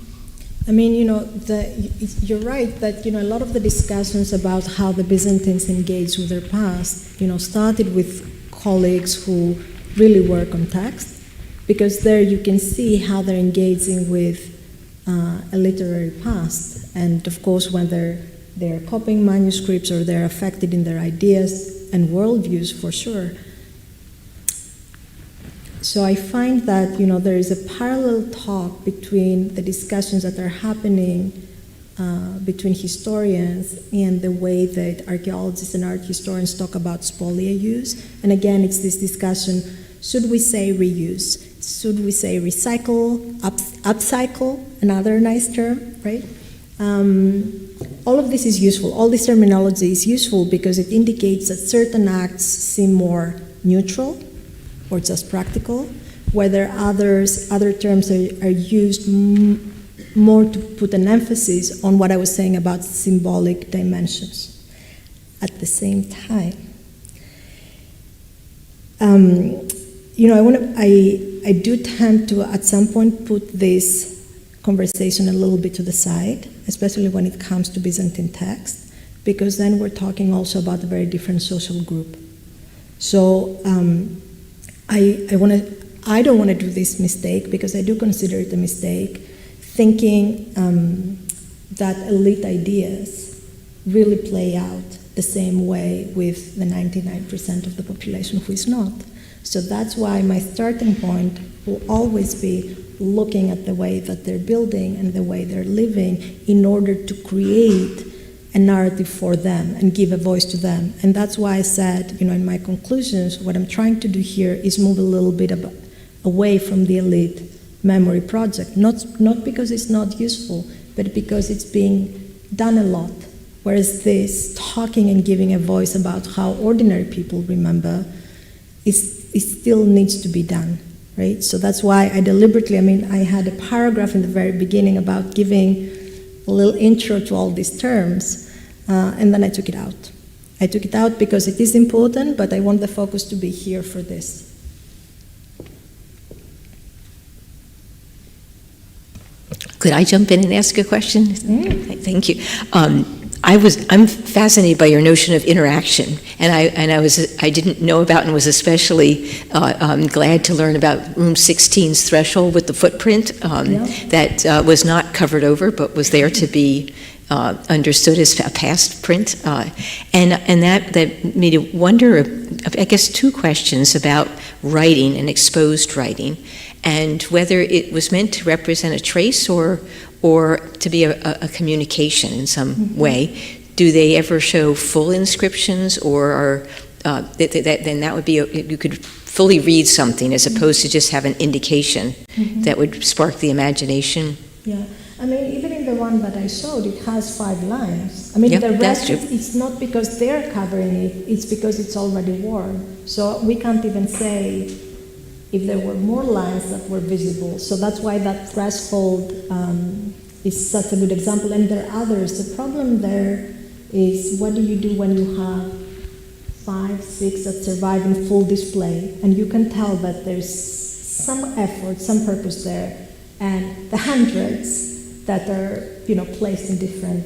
I mean, you're right that, a lot of the discussions about how the Byzantines engaged with their past, started with colleagues who really work on text, because there you can see how they're engaging with a literary past. And of course, when they're copying manuscripts or they're affected in their ideas and worldviews, for sure. So I find that there is a parallel talk between the discussions that are happening between historians and the way that archaeologists and art historians talk about spolia use. And again, it's this discussion: should we say reuse? Should we say recycle? Upcycle? Another nice term, right? All of this is useful. All this terminology is useful because it indicates that certain acts seem more neutral or just practical, whether other terms are used more to put an emphasis on what I was saying about symbolic dimensions. At the same time, I do tend to, at some point, put this conversation a little bit to the side, especially when it comes to Byzantine text, because then we're talking also about a very different social group. So I don't want to do this mistake, because I do consider it a mistake, thinking that elite ideas really play out the same way with the 99% of the population who is not. So that's why my starting point will always be looking at the way that they're building and the way they're living in order to create a narrative for them and give a voice to them. And that's why I said, in my conclusions, what I'm trying to do here is move a little bit away from the elite memory project, not because it's not useful, but because it's being done a lot. Whereas this talking and giving a voice about how ordinary people remember it still needs to be done, right? So that's why I deliberately, I had a paragraph in the very beginning about giving a little intro to all these terms, and then I took it out. I took it out because it is important, but I want the focus to be here for this. Could I jump in and ask a question? Thank you. I'm fascinated by your notion of interaction, and I didn't know about and was especially glad to learn about Room 16's threshold with the footprint that was not covered over, but was there to be understood as a past print, and that made me wonder. I guess two questions about writing and exposed writing, and whether it was meant to represent a trace or to be a communication in some way. Do they ever show full inscriptions, or are then that would be you could fully read something as opposed to just have an indication that would spark the imagination? Yeah, even in the one that I showed, it has 5 lines. The rest, it's not because they're covering it, it's because it's already worn. So we can't even say if there were more lines that were visible. So that's why that threshold is such a good example. And there are others. The problem there is, what do you do when you have 5, 6 that survive in full display? And you can tell that there's some effort, some purpose there, and the hundreds that are placed in different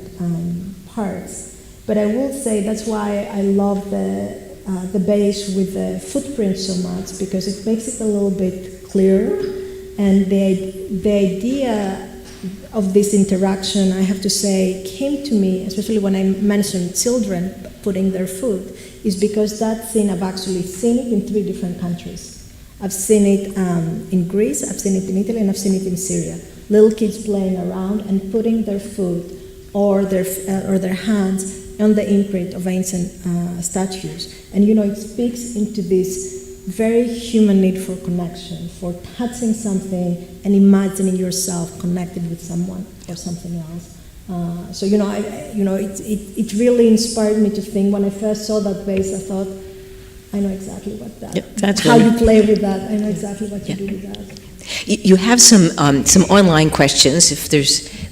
parts. But I will say that's why I love the base with the footprint so much, because it makes it a little bit clearer, and the idea of this interaction, I have to say, came to me, especially when I mentioned children putting their food, is because that scene, I've actually seen it in 3 different countries. I've seen it in Greece, I've seen it in Italy, and I've seen it in Syria. Little kids playing around and putting their food or their hands on the imprint of ancient statues. And it speaks into this very human need for connection, for touching something and imagining yourself connected with someone or something else. So it really inspired me to think. When I first saw that vase, I thought, I know exactly what that. Yep, that's how really- you play with that. I know exactly what to do with that. You have some online questions. If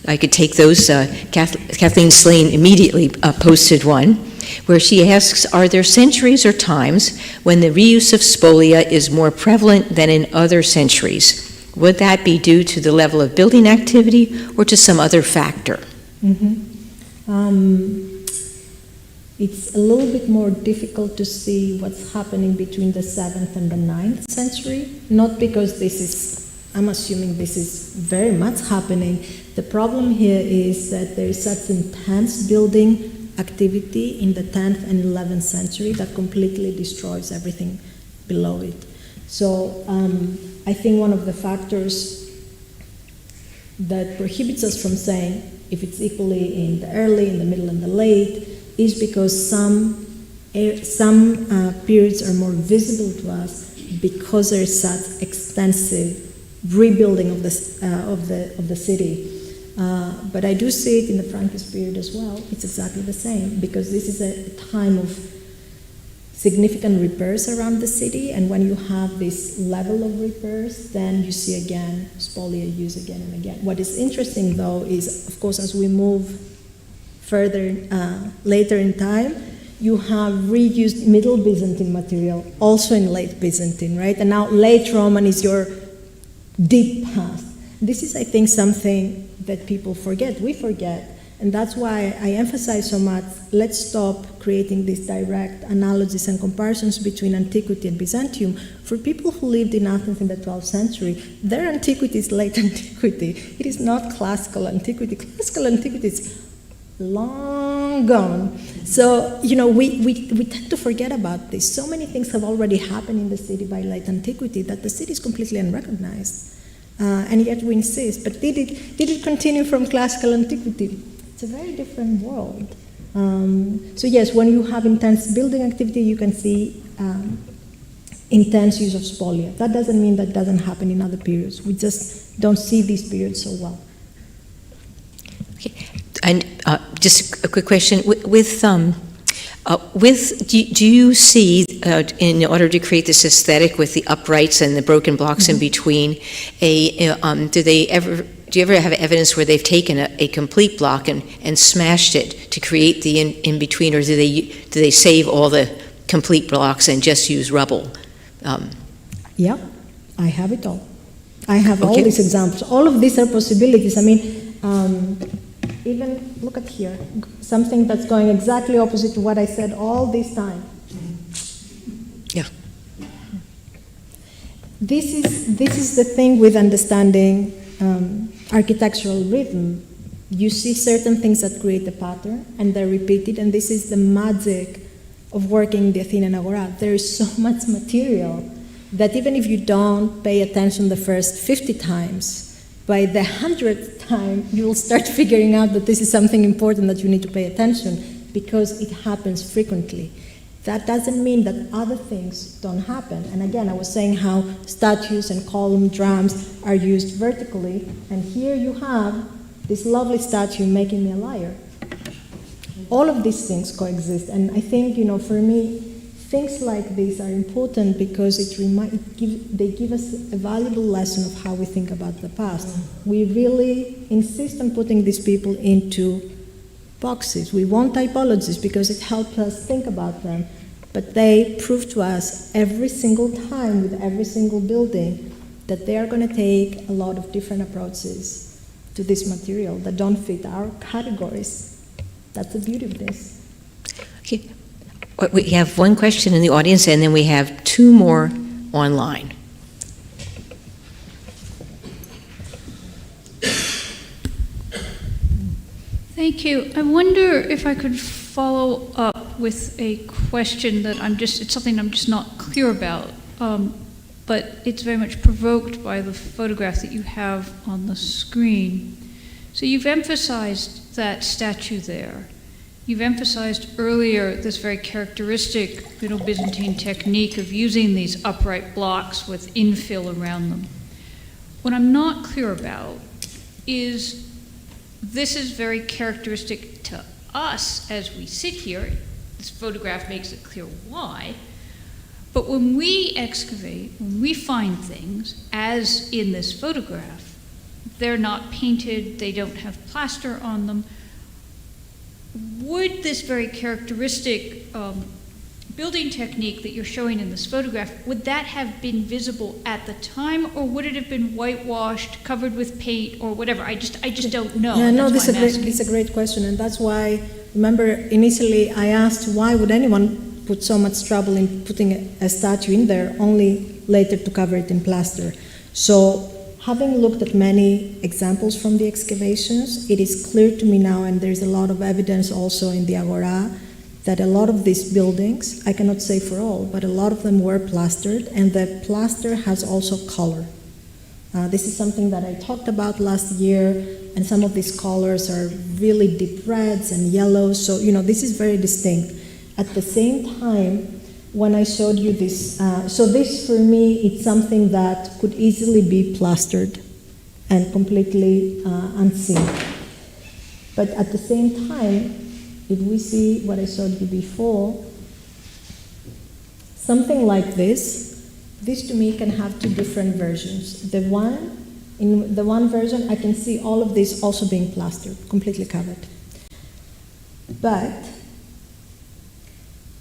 I could take those. Kathleen Slane immediately posted one, where she asks, are there centuries or times when the reuse of spolia is more prevalent than in other centuries? Would that be due to the level of building activity or to some other factor? It's a little bit more difficult to see what's happening between the 7th and the 9th century, not because I'm assuming this is very much happening. The problem here is that there is such intense building activity in the 10th and 11th century that completely destroys everything below it. So I think one of the factors that prohibits us from saying if it's equally in the early, in the middle, and the late is because some periods are more visible to us because there is such extensive rebuilding of the city. But I do see it in the Frankish period as well. It's exactly the same, because this is a time of significant repairs around the city, and when you have this level of repairs, then you see again spolia used again and again. What is interesting, though, is, of course, as we move further later in time, you have reused Middle Byzantine material, also in late Byzantine, right? And now late Roman is your deep past. This is, I think, something that people forget. We forget. And that's why I emphasize so much, let's stop creating these direct analogies and comparisons between antiquity and Byzantium. For people who lived in Athens in the 12th century, their antiquity is late antiquity. It is not classical antiquity. Classical antiquity is long gone. So, we tend to forget about this. So many things have already happened in the city by late antiquity that the city is completely unrecognized. And yet we insist. But did it continue from classical antiquity? It's a very different world. So yes, when you have intense building activity, you can see intense use of spolia. That doesn't mean that doesn't happen in other periods. We just don't see these periods so well. Okay. And just a quick question: do you see, in order to create this aesthetic with the uprights and the broken blocks in between, do you ever have evidence where they've taken a complete block and smashed it to create the in between, or do they save all the complete blocks and just use rubble? Yeah, I have it all. I have all these examples. All of these are possibilities. I mean, even look at here, something that's going exactly opposite to what I said all this time. Yeah. This is the thing with understanding architectural rhythm. You see certain things that create a pattern and they're repeated, and this is the magic of working the Athenian Agora. There is so much material that even if you don't pay attention the first 50 times, by the 100th time you will start figuring out that this is something important that you need to pay attention, because it happens frequently. That doesn't mean that other things don't happen. And again, I was saying how statues and column drums are used vertically, and here you have this lovely statue making me a liar. All of these things coexist, and I think, for me, things like these are important because they give us a valuable lesson of how we think about the past. We really insist on putting these people into boxes. We want typologies because it helps us think about them, but they prove to us every single time with every single building that they are going to take a lot of different approaches to this material that don't fit our categories. That's the beauty of this. Okay. We have one question in the audience, and then we have two more online. Thank you. I wonder if I could follow up with a question that it's something I'm just not clear about, but it's very much provoked by the photograph that you have on the screen. So you've emphasized that statue there. You've emphasized earlier this very characteristic Middle Byzantine technique of using these upright blocks with infill around them. What I'm not clear about is this is very characteristic to us as we sit here. This photograph makes it clear why. But when we excavate, when we find things, as in this photograph, they're not painted, they don't have plaster on them. Would this very characteristic building technique that you're showing in this photograph, would that have been visible at the time, or would it have been whitewashed, covered with paint, or whatever? I just don't know. Yeah, no, this is a great question, and that's why, remember, initially I asked why would anyone put so much trouble in putting a statue in there, only later to cover it in plaster. So, having looked at many examples from the excavations, it is clear to me now, and there's a lot of evidence also in the Agora, that a lot of these buildings, I cannot say for all, but a lot of them were plastered, and the plaster has also color. This is something that I talked about last year, and some of these colors are really deep reds and yellows, so this is very distinct. At the same time, when I showed you this, so this for me, it's something that could easily be plastered and completely unseen. But at the same time, if we see what I showed you before, something like this to me can have two different versions. In the one version, I can see all of this also being plastered, completely covered. But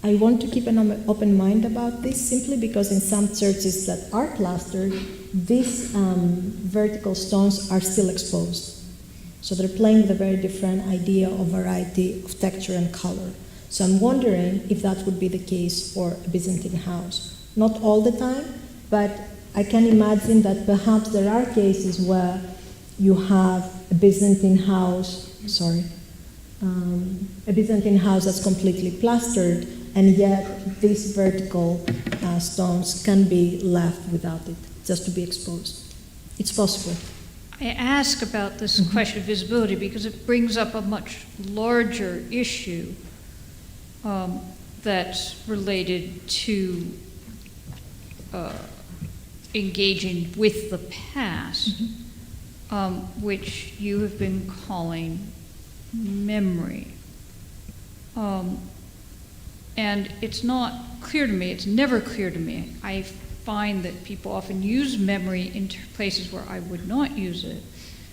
I want to keep an open mind about this simply because in some churches that are plastered, these vertical stones are still exposed. So they're playing with a very different idea of variety of texture and color. So I'm wondering if that would be the case for a Byzantine house. Not all the time, but I can imagine that perhaps there are cases where you have a Byzantine house, a Byzantine house that's completely plastered, and yet these vertical stones can be left without it, just to be exposed. It's possible. I ask about this question of visibility because it brings up a much larger issue that's related to engaging with the past, which you have been calling memory. And it's not clear to me, it's never clear to me. I find that people often use memory in places where I would not use it,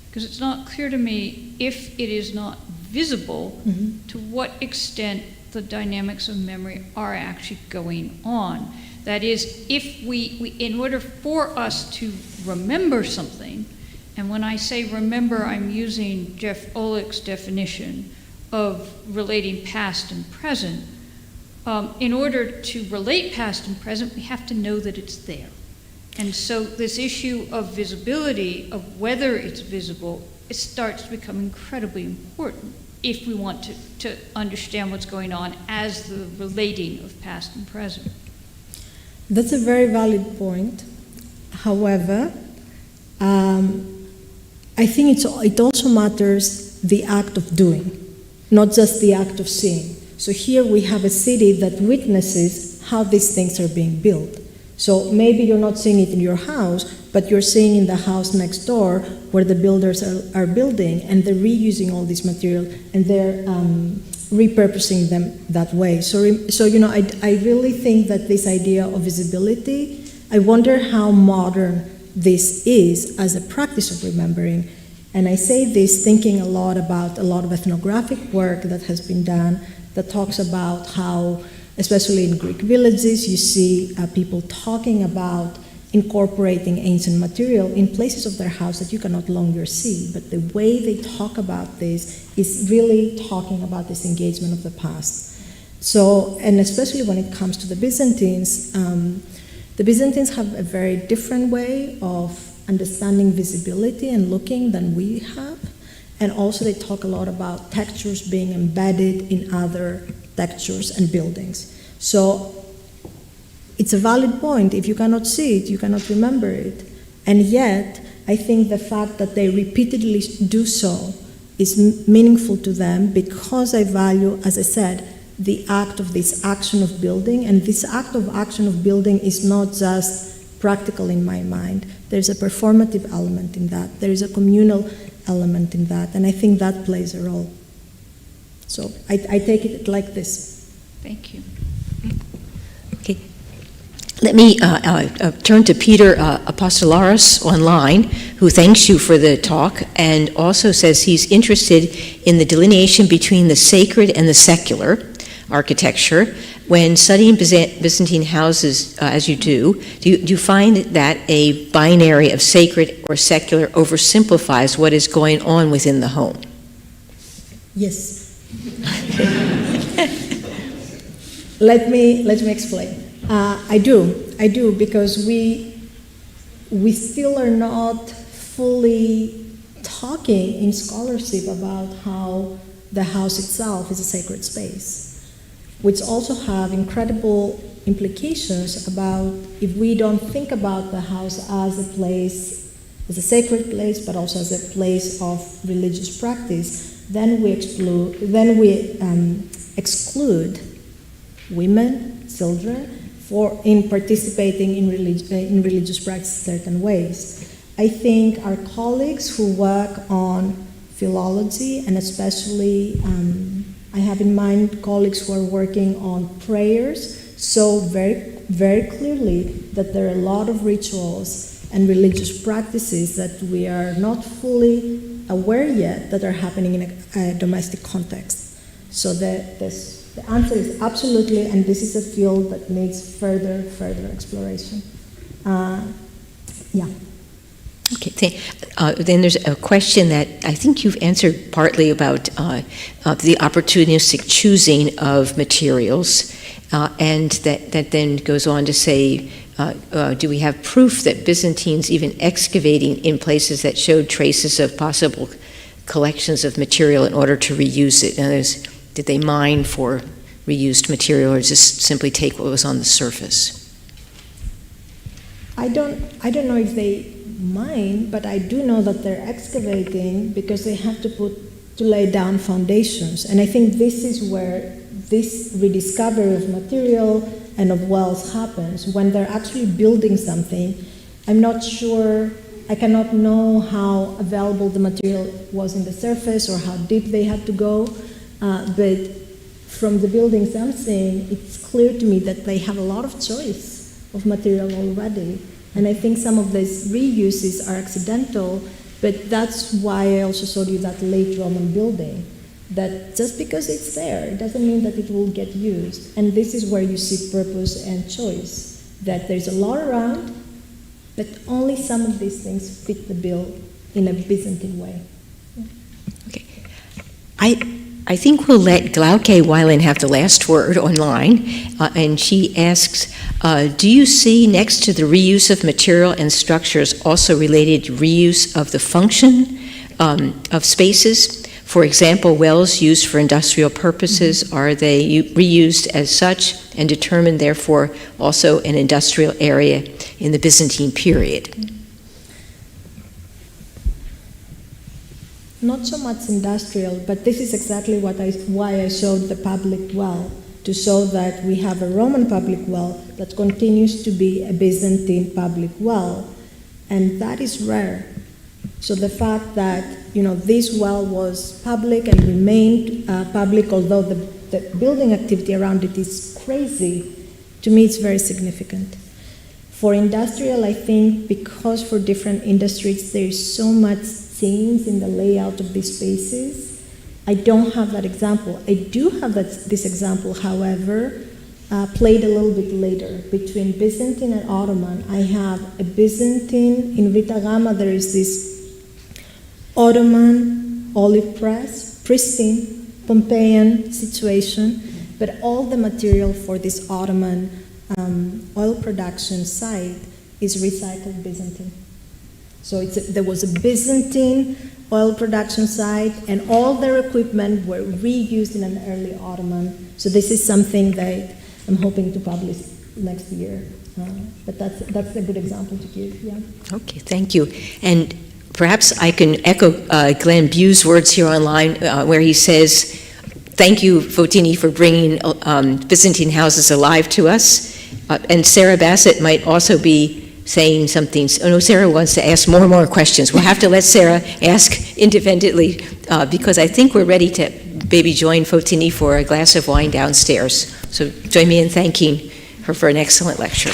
because it's not clear to me if it is not visible to what extent the dynamics of memory are actually going on. That is, if we in order for us to remember something, and when I say remember, I'm using Jeff Olick's definition of relating past and present. In order to relate past and present, we have to know that it's there. And so this issue of visibility, of whether it's visible, it starts to become incredibly important if we want to understand what's going on as the relating of past and present. That's a very valid point. However, I think it also matters the act of doing, not just the act of seeing. So here we have a city that witnesses how these things are being built. So maybe you're not seeing it in your house, but you're seeing in the house next door where the builders are building, and they're reusing all this material and they're repurposing them that way. So I really think that this idea of visibility, I wonder how modern this is as a practice of remembering. And I say this thinking a lot about a lot of ethnographic work that has been done that talks about how, especially in Greek villages, you see people talking about incorporating ancient material in places of their house that you can no longer see. But the way they talk about this is really talking about this engagement of the past. So, and especially when it comes to the Byzantines have a very different way of understanding visibility and looking than we have. And also they talk a lot about textures being embedded in other textures and buildings. So it's a valid point. If you cannot see it, you cannot remember it. And yet, I think the fact that they repeatedly do so is meaningful to them because I value, as I said, the act of this action of building. And this act of action of building is not just practical in my mind. There's a performative element in that. There is a communal element in that. And I think that plays a role. So I take it like this. Thank you. Okay. Let me turn to Peter Apostolaris online, who thanks you for the talk and also says he's interested in the delineation between the sacred and the secular architecture. When studying Byzantine houses, as you do you find that a binary of sacred or secular oversimplifies what is going on within the home? Yes. Let me explain. I do, because we still are not fully talking in scholarship about how the house itself is a sacred space, which also have incredible implications about if we don't think about the house as a place, as a sacred place, but also as a place of religious practice, then we exclude women, children, in participating in religious practice in certain ways. I think our colleagues who work on philology, and especially I have in mind colleagues who are working on prayers, so very, very clearly that there are a lot of rituals and religious practices that we are not fully aware yet that are happening in a domestic context. So the answer is absolutely, and this is a field that needs further exploration. Yeah. Okay, then there's a question that I think you've answered partly about the opportunistic choosing of materials, and that then goes on to say, do we have proof that Byzantines even excavating in places that showed traces of possible collections of material in order to reuse it? In other words, did they mine for reused material or just simply take what was on the surface? I don't know if they mine, but I do know that they're excavating because they have to lay down foundations. And I think this is where this rediscovery of material and of wells happens. When they're actually building something, I'm not sure, I cannot know how available the material was in the surface or how deep they had to go, but from the buildings I'm seeing, it's clear to me that they have a lot of choice of material already. And I think some of these reuses are accidental, but that's why I also showed you that late Roman building, that just because it's there, it doesn't mean that it will get used. And this is where you see purpose and choice, that there's a lot around, but only some of these things fit the bill in a Byzantine way. Yeah. Okay. I think we'll let Glauke Weiland have the last word online, and she asks, do you see next to the reuse of material and structures also related reuse of the function of spaces? For example, wells used for industrial purposes, are they reused as such and determined therefore also an industrial area in the Byzantine period? Not so much industrial, but this is exactly why I showed the public well, to show that we have a Roman public well that continues to be a Byzantine public well, and that is rare. So the fact that this well was public and remained public, although the building activity around it is crazy, to me it's very significant. For industrial, I think because for different industries there is so much change in the layout of these spaces, I don't have that example. I do have this example, however, played a little bit later. Between Byzantine and Ottoman, I have a Byzantine, in Vita Gama there is this Ottoman olive press, pristine, Pompeian situation, but all the material for this Ottoman oil production site is recycled Byzantine. So there was a Byzantine oil production site, and all their equipment were reused in an early Ottoman. So this is something that I'm hoping to publish next year. But that's a good example to give, yeah. Okay, thank you. And perhaps I can echo Glenn Bue's words here online, where he says, thank you, Fotini, for bringing Byzantine houses alive to us. And Sarah Bassett might also be saying something. Oh no, Sarah wants to ask more questions. We'll have to let Sarah ask independently, because I think we're ready to maybe join Fotini for a glass of wine downstairs. So join me in thanking her for an excellent lecture.